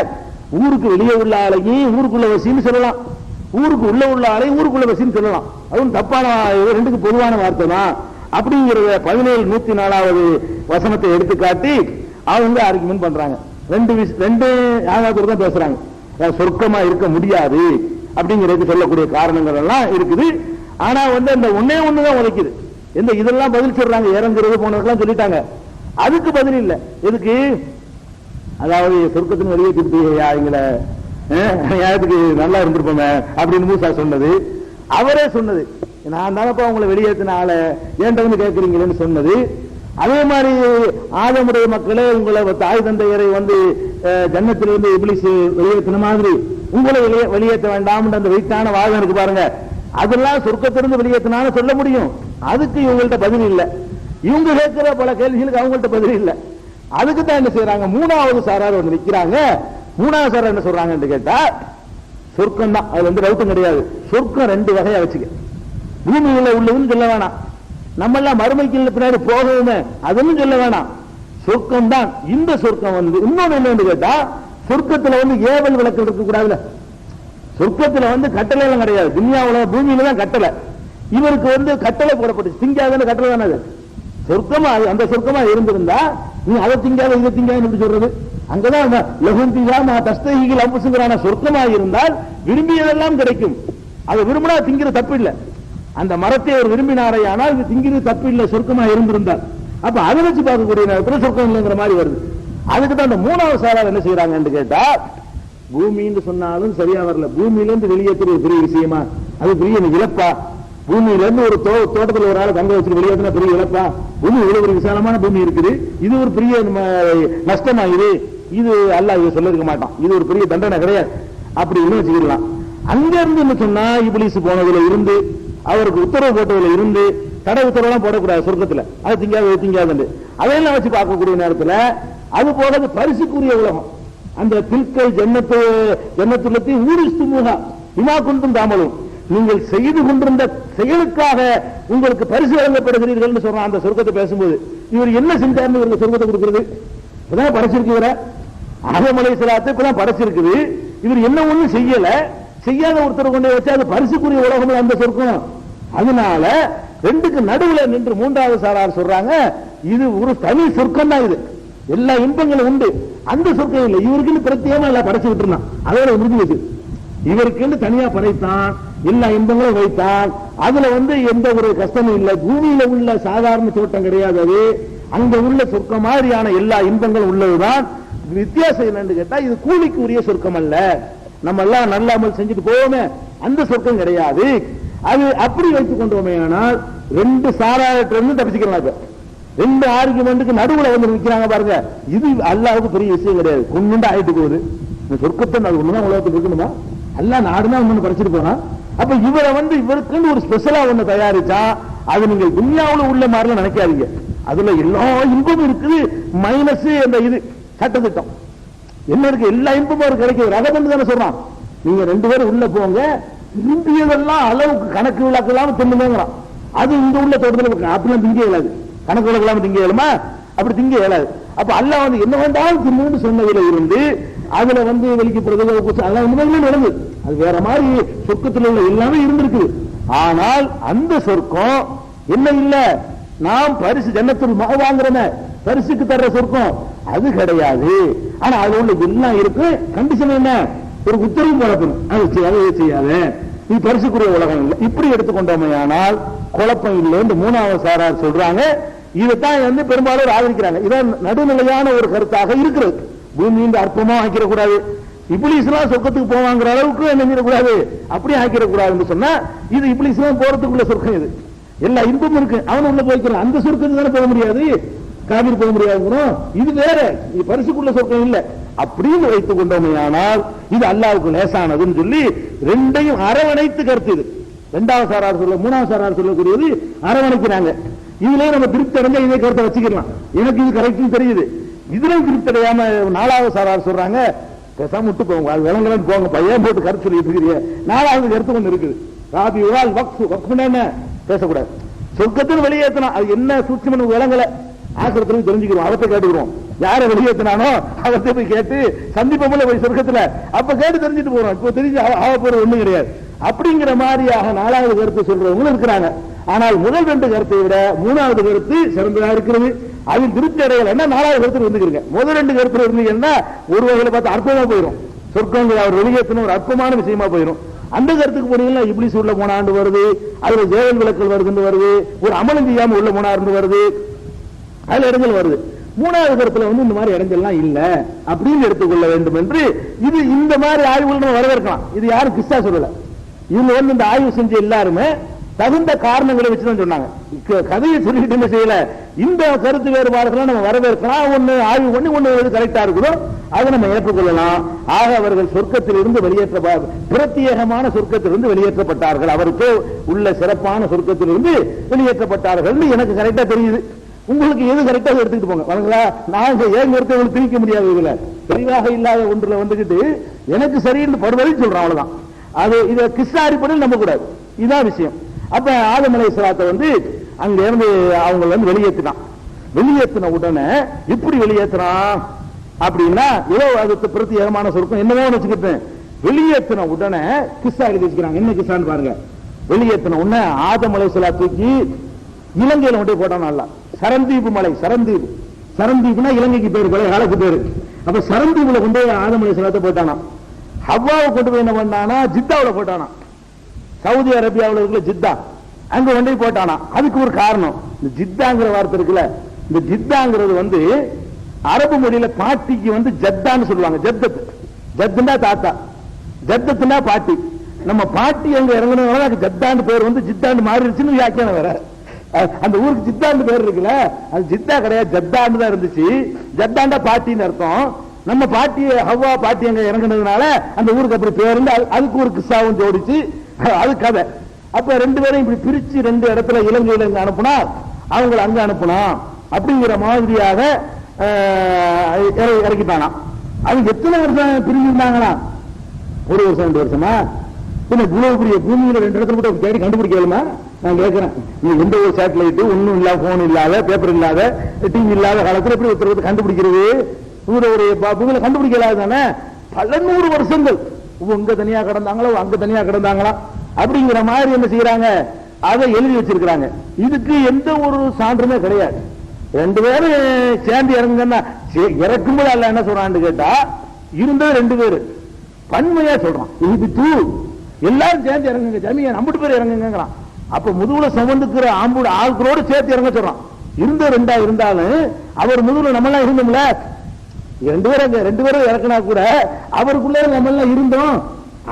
ஊருக்கு வெளியே உள்ள ஆளையும் ஊருக்குள்ள வசின்னு சொல்லலாம், ஊருக்கு உள்ள உள்ள ஆளையும் ஊருக்குள்ள வசின்னு சொல்லலாம். அதுவும் தப்பான, ரெண்டுக்கு பொதுவான வார்த்தை தான். அப்படிங்கிறத 17:104 வசனத்தை எடுத்துக்காட்டி அவங்க ஆர்குமெண்ட் பண்றாங்க. ரெண்டு ஆகாதூர் தான் பேசுறாங்க. சொர்க்கமா இருக்க முடியாது அப்படிங்கிறது சொல்லக்கூடிய காரணங்கள் எல்லாம் இருக்குது. ஆனா அந்த ஒன்னே ஒண்ணுதான் உழைக்குது. இந்த இதெல்லாம் பதில் சொல்றாங்க, இறங்குறது போனதெல்லாம் சொல்லிட்டாங்க. அதுக்கு பதில் இல்ல. எதுக்கு? அதாவது சொர்க்கத்தின் வெளியே திருப்பியா எங்களை யாருக்கு நல்லா இருந்திருப்போமே அப்படின்னு மூசா சொன்னது, அவரே சொன்னது. நான் தானப்பா உங்களை வெளியேற்றினால ஏன்ட்ட வந்து கேட்கறீங்களேன்னு சொன்னது. அதே மாதிரி ஆதமுடைய மக்களே உங்களை தாய் தந்தையரை ஜன்னத்திலிருந்து இப்லீஸ் வெளியேற்றின மாதிரி உங்களை வெளியேற்ற வேண்டாம் அந்த வெயிட்டான வாதம் இருக்கு பாருங்க. அதெல்லாம் சொர்க்கத்திலிருந்து வெளியேற்றினாலும் சொல்ல முடியும். அதுக்கு இவங்கள்ட்ட பதில் இல்லை. இவங்க கேட்கிற பல கேள்விகளுக்கு அவங்கள்ட்ட பதில் இல்லை. அதுக்கு தான் என்ன செய்யறாங்க, மூணாவது சாரார் ஒன்று நிற்கிறாங்க. மூணாவது சாரார் என்ன சொல்றாங்கன்னு கேட்டா, சொர்க்கம் தான், அது டவுட்டும் கிடையாது. சொர்க்கம் ரெண்டு வகையா வச்சுக்க. பூமியில உள்ளதுன்னு சொல்ல வேணாம், நம்ம எல்லாம் மறுமைக்கு பின்னாடி போகவுமே அதுன்னு சொல்ல வேணாம். சொர்க்கம் தான். இந்த சொர்க்கம் இன்னொன்னு என்னன்னு கேட்டா, சொர்க்கத்துல ஏவல் விளக்கல் இருக்க கூடாதுல. சொர்க்கத்துல கட்டளை எல்லாம் கிடையாது. துன்யாவுல பூமியில தான் கட்டளை. இவருக்கு கட்டளை போடப்பட்டு திங்காத கட்டளை தானே அது. சொர்க்கமா அந்த சொர்க்கமா இருந்திருந்தா நீ அதை திங்காத இதை திங்காத சொல்றது. அங்கதான் சொர்க்கமா இருந்தால் விரும்பியதெல்லாம் கிடைக்கும். அதை விரும்பினா திங்கிற தப்பு இல்லை. அந்த மரத்தை அவர் விரும்பினாரே, ஆனால் இது திங்கிறது தப்பு இல்லை சொர்க்கமா இருந்திருந்தால். அப்ப அதை வச்சு பார்க்கக்கூடிய நேரத்தில் சொர்க்கம் இல்லைங்கிற மாதிரி வருது. அதுக்கு தான் அந்த மூணாவது சாரார் என்ன செய்யறாங்கன்னு கேட்டா, பூமின்னு சொன்னாலும் சரியா வரல. பூமியில இருந்து வெளியேற்ற பெரிய விஷயமா? அது பெரிய இழப்பா? பூமியில இருந்து ஒரு தோட்டத்தில் ஒரு ஆள் தங்க வச்சு வெளியேற்றினா பெரிய இழப்பா? பூமி இவ்வளவு ஒரு விசாலமான பூமி இருக்குது, இது ஒரு பெரிய நஷ்டமா? இது அல்லாஹ் இதை சொல்லிருக்க மாட்டான். இது ஒரு பெரிய தண்டனை கிடையாது அப்படின்னு வச்சுக்கலாம். அங்க இருந்து என்ன சொன்னா, இப்லீஸ் போனதுல இருந்து அவருக்கு உத்தரவு போட்டதுல இருந்து தடை உத்தரவுலாம் போடக்கூடாது சொர்க்கத்துல. அது திங்காது திங்காது அதையெல்லாம் வச்சு பார்க்கக்கூடிய நேரத்தில் அது போல பரிசுக்குரிய உலகம். அந்த தில்கை ஜன்னத்துள்ளத்தை ஊரிஸ்துமுகா விமா கொண்டும் தாமலும், நீங்கள் செய்து கொண்டிருந்த செயலுக்காக உங்களுக்கு பரிசு வழங்கப்படுகிறீர்கள் சொல்றான் அந்த சொர்க்கத்தை பேசும்போது. இவர் என்ன செஞ்சார்னு இவருக்கு சொர்க்கத்தை கொடுக்கிறது? இப்பதான் படைச்சிருக்கு. இவரை ஆதம் அலைஹிஸ்ஸலாத்தை இப்பதான் படைச்சிருக்குது. இவர் என்ன ஒண்ணும் செய்யல, செய்யாத ஒருத்தர் கொண்டு வச்சா அது பரிசுக்குரிய உலகம் அந்த சொர்க்கம். அதனால ரெண்டுக்கு நடுவுல நின்று மூன்றாவது சாரார் சொல்றாங்க, இது ஒரு தனி சொர்க்கம் தான். இது எல்லா இன்பங்களும் உண்டு, அந்த சொர்க்கம் இல்லை. இவருக்கு பிரத்யேகமா எல்லாம் படைச்சுக்கிட்டு இருந்தான். அதோட உறுதி வச்சு இவருக்கு தனியா படைத்தான், எல்லா இன்பங்களும் வைத்தான். அதுல எந்த ஒரு கஷ்டமும் இல்லை. பூமியில உள்ள சாதாரண தோட்டம் கிடையாது அது. அங்க உள்ள சொர்க்கம் மாதிரியான எல்லா இன்பங்களும் உள்ளதுதான். வித்தியாசம் என்னன்னு கேட்டா, இது கூலிக்கு உரிய சொர்க்கம் அல்ல. நம்ம எல்லாம் நல்ல அமல் செஞ்சுட்டு போவோமே அந்த சொர்க்கம் கிடையாது. அது அப்படி வைத்துக் கொண்டோமே ஆனால் ரெண்டு சாராரத்திலிருந்து தப்பிச்சுக்கலாம். ரெண்டு ஆர்குமெண்ட்டுக்கு நடுவுல நிற்கிறாங்க பாருங்க. இது அல்லாஹ்வுக்கு பெரிய விஷயம் கிடையாது. கொண்டு ஆயிட்டு போகுது. சொர்க்கத்தை அது ஒண்ணுதான் உலகத்துக்கு இருக்கணுமா? அல்லா நாடுனா ஒண்ணு படிச்சுட்டு போனா. அப்ப இவரை இவருக்குன்னு ஒரு ஸ்பெஷலா ஒண்ணு தயாரிச்சா அது நீங்க துன்யாவுல உள்ள மாதிரிலாம் நினைக்காதீங்க. அதுல எல்லா இன்பமும் இருக்குது, மைனஸ் அந்த இது சட்டத்திட்டம் என்ன இருக்கு, எல்லா இன்பமும் கிடைக்கும். ரகபந்து தானே சொல்றான். நீங்க ரெண்டு பேரும் உள்ள போங்க, விரும்பியதெல்லாம் அளவுக்கு கணக்கு விளக்கு இல்லாம தின்னுங்கிறான். அது இங்க உள்ள தோட்டத்தில் இருக்கு. அப்படிலாம் திங்க இயலாது. கணக்கு விளக்கு இல்லாம திங்க இயலுமா? அப்படி திங்க இயலாது. அப்ப அல்லாஹ் என்ன வேண்டாலும் தின்னு சொன்னதுல இருந்து அதுல வெளிக்கப்படுறது நடந்து அது வேற மாதிரி சொர்க்கத்தில் உள்ள எல்லாமே இருந்திருக்குது. ஆனால் அந்த சொர்க்கம் என்ன இல்ல, நாம் பரிசு ஜன்னத்துல் வாங்குறோமே பரிசுக்கு தர்ற சொர்க்கம் அது கிடையாது. ஆனா அது உள்ள எல்லாம் இருக்கு. கண்டிஷன் என்ன, ஒரு உத்தரவு போடணும், அது செய்யாத, இது பரிசுக்குரிய உலகம் இல்லை. இப்படி எடுத்துக்கொண்டோமே ஆனால் குழப்பம் இல்லை என்று மூணாவது சாரார் சொல்றாங்க. இதைத்தான் பெரும்பாலும் ஆதரிக்கிறாங்க. இதான் நடுநிலையான ஒரு கருத்தாக இருக்கிறது. பூமியின் அற்பமா ஆக்கிடக்கூடாது, இப்லீஸ்லாம் சொர்க்கத்துக்கு போவாங்கிற அளவுக்கு என்ன செய்யக்கூடாது, அப்படியே ஆக்கிடக்கூடாதுன்னு சொன்னா இது இப்லீஸ்லாம் போறதுக்குள்ள சொர்க்கம். இது எல்லா இன்பமும் இருக்கு, அவன் உள்ள போய்க்கிறான். அந்த சொர்க்கத்துக்கு தானே போக முடியாது, காவிரி போக முடியாதுங்கிறோம். இது வேற, இது பரிசுக்குள்ள சொர்க்கம் இல்ல அப்படின்னு வைத்துக் கொண்டோமே. ஆனால் இது அல்லாஹ்வுக்கு லேசானதுன்னு சொல்லி ரெண்டையும் அரவணைத்து கருத்து. இது இரண்டாவது சாரார் சொல்ல, மூணாவது சாரார் சொல்லக்கூடியது அரவணைக்கிறாங்க. இதுலயே நம்ம திருப்தி அடைஞ்சா இதே கருத்தை வச்சுக்கலாம். எனக்கு இது கரெக்ட்னு தெரியுது. இதுலயும் திருப்தி அடையாம நாலாவது சாரார் சொல்றாங்க, பேசாம விட்டு போங்க, அது விளங்கலன்னு போங்க, பையன் போட்டு கருத்து சொல்லிட்டு இருக்கிறீங்க. நாலாவது கருத்து ஒண்ணு இருக்குது, ராபி வக்ஃபு என்ன பேசக்கூடாது, சொர்க்கத்தில் வெளியேற்றணும். அது என்ன சூட்சம் விளங்கல, ஆசிரத்துல தெரிஞ்சுக்கிறோம், அவத்தை கேட்டுக்கிறோம். யார வெளியேற்றினானோ அவத்தை போய் கேட்டு சந்திப்போம்ல போய் சொர்க்கத்துல, அப்ப கேட்டு தெரிஞ்சுட்டு போறோம். இப்போ தெரிஞ்சு ஆக போறது ஒண்ணும் கிடையாது. அப்படிங்கிற மாதிரியாக நாலாவது கருத்து சொல்றவங்களும் இருக்கிறாங்க. ஆனால் முதல் ரெண்டு கருத்தை விட மூணாவது கருத்து சிறந்ததா இருக்கிறது. அதில் திருப்தி அடையல என்ன நாலாவது கருத்து இருந்துக்கிறீங்க. முதல் ரெண்டு கருத்துல இருந்தீங்கன்னா ஒரு வகையில பார்த்து அற்பமா போயிடும், சொர்க்கங்கள் அவர் வெளியேற்றணும் ஒரு அற்பமான விஷயமா போயிடும். அந்த கருத்துக்கு போனீங்கன்னா இப்லீஸ் உள்ள போனாண்டு வருது, அதுல ஜேவல் விளக்கல் வருதுன்னு வருது, ஒரு அமலம் செய்யாம உள்ள போனார்னு வருது, அதுல இடங்கள் வருது. மூணாவது கருத்துல வந்து இந்த மாதிரி இடங்கள்லாம் இல்ல அப்படின்னு எடுத்துக்கொள்ள வேண்டும் என்று இது இந்த மாதிரி ஆய்வுகள் நம்ம வரவேற்கலாம். இது யாரும் கிஸ்ஸா சொல்லல, இவங்க வந்து இந்த ஆய்வு செஞ்ச எல்லாருமே தகுந்த காரணங்களை வச்சுதான் சொன்னாங்க. கதையை சொல்லிட்டு என்ன செய்யல, இந்த கருத்து வேறுபாடுகளை நம்ம வரவேற்கலாம். ஒண்ணு ஆய்வு பண்ணி ஒண்ணு கரெக்டா இருக்குதோ அதை நம்ம ஏற்றுக்கொள்ளலாம். ஆக அவர்கள் சொர்க்கத்திலிருந்து பிரத்யேகமான சொர்க்கத்திலிருந்து வெளியேற்றப்பட்டார்கள், அவருக்கு உள்ள சிறப்பான சொர்க்கத்திலிருந்து வெளியேற்றப்பட்டார்கள். எனக்கு கரெக்டா தெரியுது, உங்களுக்கு எது கரெக்டாக எடுத்துக்கிட்டு போங்க. வரங்களா, நான் ஏன் கருத்தை திணிக்க முடியாது. இதுல தெளிவாக இல்லாத ஒன்றுல வந்துகிட்டு எனக்கு சரின்னு படுவதையும் சொல்றேன், அவ்வளவுதான். அது இதை கிஸ்ஸா அடிப்படையில் நம்ப கூடாது, இதான் விஷயம். அப்ப ஆதம் அலைஹிஸ்ஸலாத்தை வந்து அங்க இருந்து அவங்க வந்து வெளியேற்றின உடனே இப்படி வெளியேற்றினான் அப்படின்னா ஏதோ அது பிரத்யேகமான சொர்க்கம் என்னவோ வச்சுக்கிட்டேன். வெளியேற்றின உடனே கிஸ்ஸா எழுதி வச்சுக்கிறாங்க. என்ன கிஸ்ஸான்னு பாருங்க. வெளியேற்றின உடனே ஆதம் அலைஹிஸ்ஸலாத்துக்கு இலங்கையில கொண்டு போட்டான். அல்ல சரந்தீபு மலை, சரந்தீப்னா இலங்கைக்கு பேரு, பழைய காலத்து பேரு. அப்ப சரந்தீபுல கொண்டு ஆதம் அலைஹிஸ்ஸலாத்தை போட்டானா. ஹவ்வாவை கொண்டு போய் என்ன பண்ணானா, ஜித்தாவுல போட்டானா. சவுதி அரேபியாவில் இருக்கிற ஜித்தா அங்க கொண்டு போய் போட்டானா. அதுக்கு ஒரு காரணம், இந்த ஜித்தாங்கிற வார்த்தை இருக்குல்ல, இந்த ஜித்தாங்கிறது வந்து அரபு மொழியில பாட்டிக்கு வந்து ஜத்தான்னு சொல்லுவாங்க. ஜத்துனா தாத்தா, ஜத்தத்துனா பாட்டி. நம்ம பாட்டி அங்க இறங்கினதுனால ஜத்தாண்டு பேர் வந்து ஜித்தாண்டு மாறிடுச்சுன்னு வியாக்கியானம் வேற. அந்த ஊருக்கு ஜித்தாண்டு பேர் இருக்குல்ல, அது ஜித்தா கிடையாது, ஜத்தாண்டு தான் இருந்துச்சு. ஜத்தாண்டா பாட்டின்னு அர்த்தம். நம்ம பாட்டி ஹவ்வா பாட்டி அங்க இறங்கினதுனால அந்த ஊருக்கு அப்படி பேர் இருந்து அதுக்கு ஒரு கிஸ்ஸாவும் ஜோடிச்சு, அது கதை. அப்ப ரெண்டு பேரும் இப்படி பிரிச்சு ரெண்டு இடத்துல இலங்கையில இங்க அனுப்புனா அவங்களை அங்க அனுப்பணும் அப்படிங்கிற மாதிரியாக இறக்கிட்டானா. அது எத்தனை வருஷம் பிரிஞ்சிருந்தாங்களா, ஒரு வருஷம் 2 வருஷமா? இவ்வளவு பெரிய பூமியில 2 இடத்துல கூட தேடி கண்டுபிடிக்கலுமா? நான் கேட்கிறேன். எந்த ஒரு சேட்டலைட் ஒன்னும் இல்லாத, போன் இல்லாத, பேப்பர் இல்லாத, டிவி இல்லாத காலத்தில் எப்படி ஒருத்தர் கண்டுபிடிக்கிறது? ஒரு பூமியில கண்டுபிடிக்கலாது தானே. பல 100 வருஷங்கள் இங்க தனியா கிடந்தாங்களோ அங்க தனியா கிடந்தாங்களா அப்படிங்கிற மாதிரி என்ன செய்யறாங்க, அதை எழுதி வச்சிருக்கிறாங்க. இதுக்கு எந்த ஒரு சான்றுமே கிடையாது. 2 பேரும் சேர்ந்து இறங்குங்கன்னா இறக்கும்போது அல்ல என்ன சொல்றான்னு கேட்டா, இருந்தது 2 பேரு பன்மையா சொல்றான். இது எல்லாரும் சேர்ந்து இறங்குங்க, ஜமியா 50 பேர் இறங்குங்கிறான். அப்ப முதுகுல சுமந்துக்கிற ஆட்களோடு சேர்த்து இறங்க சொல்றான். இருந்த 2 இருந்தாலும் அவர் முதுகுல நம்ம எல்லாம் இருந்தோம்ல, 2 பேரும் இறக்கினா கூட அவருக்குள்ள நம்ம எல்லாம் இருந்தோம்.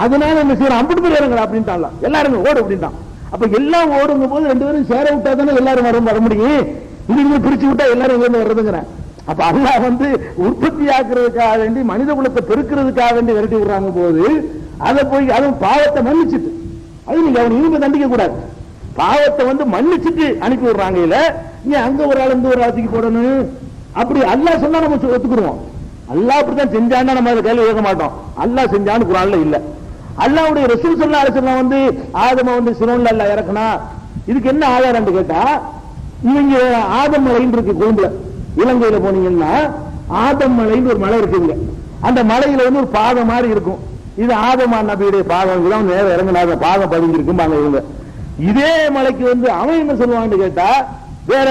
அதனால என்ன செய்யறோம், 50 பேர் இறங்கலாம் அப்படின்ட்டான். எல்லாரும் ஓடு அப்படின்ட்டான். அப்ப எல்லாம் ஓடுங்க போது 2 பேரும் சேர விட்டா தானே எல்லாரும் வர முடியும். இது பிரிச்சு விட்டா எல்லாரும் வர்றதுங்கிறேன். அப்ப அல்லாஹ் வந்து உற்பத்தி ஆக்குறதுக்காக வேண்டி மனித குலத்தை பெருக்கிறதுக்காக வேண்டி விரட்டி விடுறாங்க போது அதை போய் அதுவும் பாவத்தை மன்னிச்சுட்டு, அது நீங்க அவன் இனிமே தண்டிக்க கூடாது. பாவத்தை வந்து மன்னிச்சுட்டு அனுப்பி விடுறாங்க. இல்ல நீ அங்க ஒரு ஆள் இந்த ஒரு ஆளுக்கு போடணும் அப்படி அல்லாஹ் சொன்னா நம்ம ஒத்துக்குருவோம். அல்லாஹ் அப்படித்தான் செஞ்சான்னா நம்ம அதை கையில கேட்க மாட்டோம். அல்லாஹ் செஞ்சான்னு குர்ஆன்ல இல்ல. அல்லாஹ்வுடைய ரசூல் ஸல்லல்லாஹு அலைஹி வஸல்லம் வந்து ஆதம வந்து சிரோன்ல அல்லாஹ் இறக்குனா, இதுக்கு என்ன ஆதாரம் கேட்டா, இவங்க ஆதம் மலைன்னு இருக்கு கொழும்புல, இலங்கையில போனீங்கன்னா ஆதம் மலைன்னு ஒரு மலை இருக்குங்க. அந்த மலையில வந்து ஒரு பாதம் மாதிரி இருக்கும். இது ஆதமா நபியுடைய பாதம் தான் நேரம் இறங்கினாத பாதம் பதிஞ்சிருக்கும் இவங்க. இதே மலைக்கு வந்து அவன் என்ன சொல்லுவான்னு கேட்டா, வேற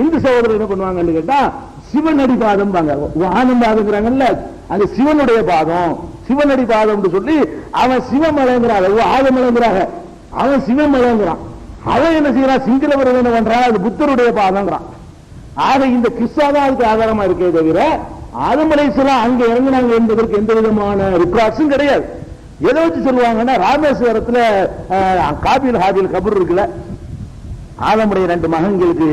இந்து சகோதரர் என்ன பண்ணுவாங்கன்னு கேட்டா, சிவனடி பாதம் ஆனந்த பாதம்ங்கிறாங்கல்ல, அது சிவனுடைய பாதம், சிவனடி பாதம் சொல்லி அவன் சிவமலைங்கிறாங்க, ஆதமலைங்கிறாங்க, அவன் சிவமலைங்கிறான். அவன் என்ன செய்யறான், சிங்களவர் என்ன பண்றான், அது புத்தருடைய பாதங்கிறான். ஆக இந்த கிறிஸ்தா தான் அதுக்கு ஆதாரமா இருக்கே தவிர ஆதம் அலைஹிஸ்ஸலாம் அங்க இறங்கினாங்க என்பதற்கு எந்த விதமான ரிகார்ட்ஸும் கிடையாது. எதை வச்சு சொல்லுவாங்கன்னா, ராமேஸ்வரத்துல காபில் ஹாபில் கபர் இருக்குல்ல, ஆதமுடைய 2 மகன்களுக்கு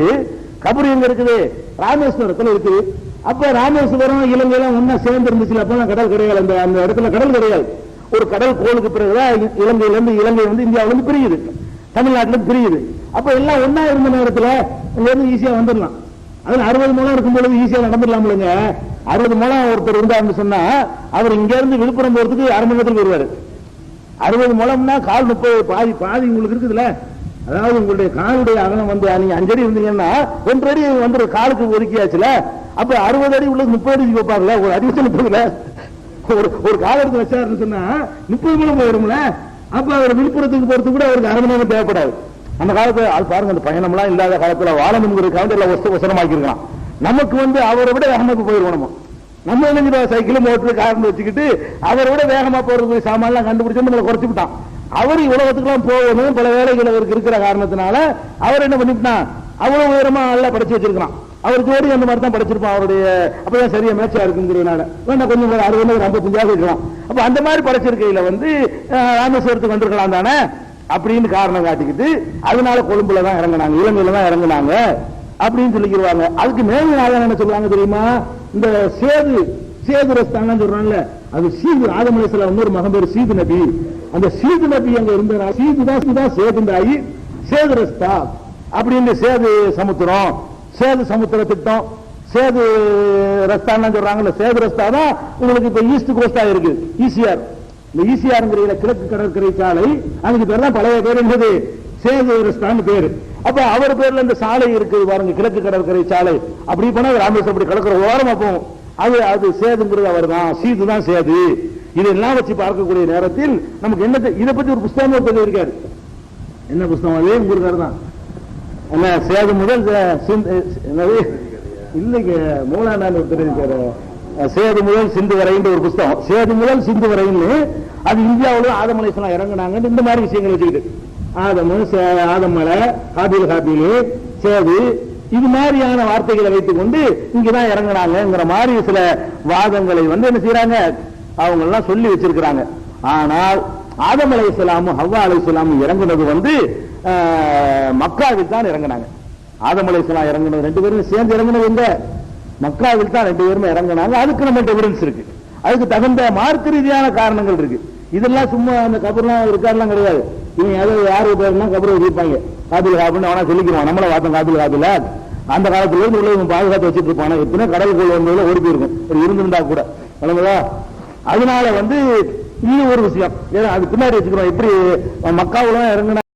கபர் எங்க இருக்குது? ராமேஸ்வரத்துல இருக்குது. அப்ப ராமேஸ்வரம் இலங்கையெல்லாம் ஒன்னா சேர்ந்து இருந்துச்சு. அப்பெல்லாம் கடல் கிடையாது, அந்த இடத்துல கடல் கிடையாது. ஒரு கடல் கோளுக்கு பிறகுதான் இலங்கை வந்து இந்தியாவிலிருந்து பிரியுது, தமிழ்நாட்டிலிருந்து பிரியுது. அப்ப எல்லாம் ஒன்னா இருந்த நேரத்துல இருந்து ஈஸியா வந்துடலாம். அதுல 60 முழம் இருக்கும் பொழுது ஈஸியா நடந்துடலாம் இல்லைங்க. 60 முழம் ஒருத்தர் இருந்தாருன்னு சொன்னா அவர் இங்க இருந்து விழுப்புரம் போறதுக்கு 1/2 மணி நேரத்துக்கு வருவாரு. 60 முழம்னா கால் 30 பாதி உங்களுக்கு இருக்குதுல்ல. அதாவது உங்களுடைய காலுடைய அகலம் வந்து நீங்க 5 அடி இருந்தீங்கன்னா 2 அடி வந்து காலுக்கு ஒதுக்கியாச்சுல. அப்ப 60 அடி உள்ளது 30 அடி வைப்பாங்கல்ல, ஒரு அடி வச்சு 30ல ஒரு கால எடுத்து வச்சாருன்னு சொன்னா 30 முழம் போயிரும்ல. அப்ப அவர் விழுப்புரத்துக்கு போறதுக்கு கூட அவருக்கு 1/2 மணி நேரம் தேவைப்படாது. அந்த காலத்துல அது பாருங்க, அந்த பயணம்லாம் இல்லாத காலத்துல வாழணுங்கிறதுக்காக எல்லாம் வசனமாக்கிருக்கலாம். நமக்கு வந்து அவரை விட வேகமா போயிருவோம். நம்ம என்ன சைக்கிள் மோட்டர் கார்னு வச்சுக்கிட்டு அவரை விட வேகமா போறது சாமான்லாம் கண்டுபிடிச்சு நம்மளை குறைச்சு விட்டான். அவர் உலகத்துக்குலாம் போகணும், பல வேலைகள் அவருக்கு இருக்கிற காரணத்தினால அவர் என்ன பண்ணிவிட்டான், அவ்வளவு உயரமா எல்லாம் படைச்சு வச்சிருக்கான். அவர் ஜோடி அந்த மாதிரி தான் படைச்சிருப்பான். அவருடைய அப்பதான் சரியா மேட்சா இருக்குங்கிறதுனால வேண்டாம் கொஞ்சம் 60 55 இருக்கலாம். அப்ப அந்த மாதிரி படைச்சிருக்கையில வந்து ராமேஸ்வரத்துக்கு வந்திருக்கலாம் தானே அப்படின்னு காரணம் காட்டிக்கிட்டு அதனால கொழும்புல தான் இறங்கினாங்க, இலங்கையில தான் இறங்கினாங்க அப்படின்னு சொல்லிக்கிடுவாங்க. அதுக்கு மேல என்ன சொல்லுவாங்க தெரியுமா, இந்த சேது ரஸ்தான் சொல்றாங்கல்ல, அது சீது ஆதம் அலைஹிஸ்ஸலாம் இன்னொரு மகன் பேர் சீது நபி. அந்த சீது நபி அங்க இருந்த சீதுதான் சேதுண்டாயி சேது ரஸ்தா அப்படின்னு சேது சமுத்திர திட்டம் சேது ரஸ்தான் சொல்றாங்கல்ல. சேது ரஸ்தா தான் உங்களுக்கு இப்ப ஈஸ்ட் கோஸ்டா இருக்கு, ஈசிஆர். இந்த ஈசிஆர்ங்கிற கிழக்கு கடற்கரை சாலை, அதுக்கு பேர் தான் பழைய பேர் என்னது, சேது ரஸ்தான் பேரு. அப்ப அவர் பேர்ல இந்த சாலை இருக்கு பாருங்க, கிழக்கு கடற்கரை சாலை. அப்படி போனா ராமேஸ்வரம் அப்படி கடற்கரை ஓரமா போகும். அது சேதுங்கிறது அவர் தான், சீது தான் சேது. இதெல்லாம் வச்சு பார்க்கக்கூடிய நேரத்தில் நமக்கு என்ன, இதை பத்தி ஒரு புத்தகம் ஒருத்தர் இருக்காரு. என்ன புத்தகம் அது? உங்களுக்கு தான் என்ன, சேது முதல் இல்லைங்க, மூலாண்டாண்டு ஒருத்தர் இருக்காரு, சேது முதல் சிந்து வரைன்னு ஒரு புத்தகம். சேது முதல் சிந்து வரைன்னு அது இந்தியாவில் ஆதம் அலைஹிஸ்ஸலாம் இறங்கினாங்க. இந்த மாதிரி விஷயங்கள் வச்சுக்கிட்டு ஆதம் மலை, ஹாபில் சேது, இது மாதிரியான வார்த்தைகளை வைத்துக் கொண்டு இங்கதான் இறங்கினாங்கிற மாதிரி சில வாதங்களை வந்து என்ன செய்யறாங்க, அவங்க எல்லாம் சொல்லி வச்சிருக்கிறாங்க. ஆனால் ஆதம் அலைஹிஸ்ஸலாமும் ஹவ்வா அலைஹிஸ்ஸலாமும் இறங்குனது வந்து மக்காவில் தான் இறங்கினாங்க. ஆதம் அலைஹிஸ்ஸலாம் இறங்குனது 2 பேரும் சேர்ந்து இறங்குனது எங்க, மக்காவில் தான் 2 பேருமே இறங்கினாங்க. அதுக்கு நம்ம எவிடன்ஸ் இருக்கு, அதுக்கு தகுந்த மார்க்க ரீதியான காரணங்கள் இருக்கு. இதெல்லாம் சும்மா அந்த கபர்லாம் இருக்காருலாம் கிடையாது. இவங்க யாரு பேருனா கபரை இருப்பாங்க, காபில் காப்புன்னு அவனா சொல்லிக்கிறான். நம்மள பார்த்தோம் காபில் காபில அந்த காலத்துல இருந்து உள்ள பாதுகாத்து வச்சுட்டு இருப்பான. எத்தனை கடலுக்குள்ள வந்ததுல ஓடி போயிருக்கும், ஒரு இருந்திருந்தா கூட. அதனால வந்து இது ஒரு விஷயம், அது பின்னாடி வச்சுக்கிறோம். எப்படி மக்காவுல இறங்கினா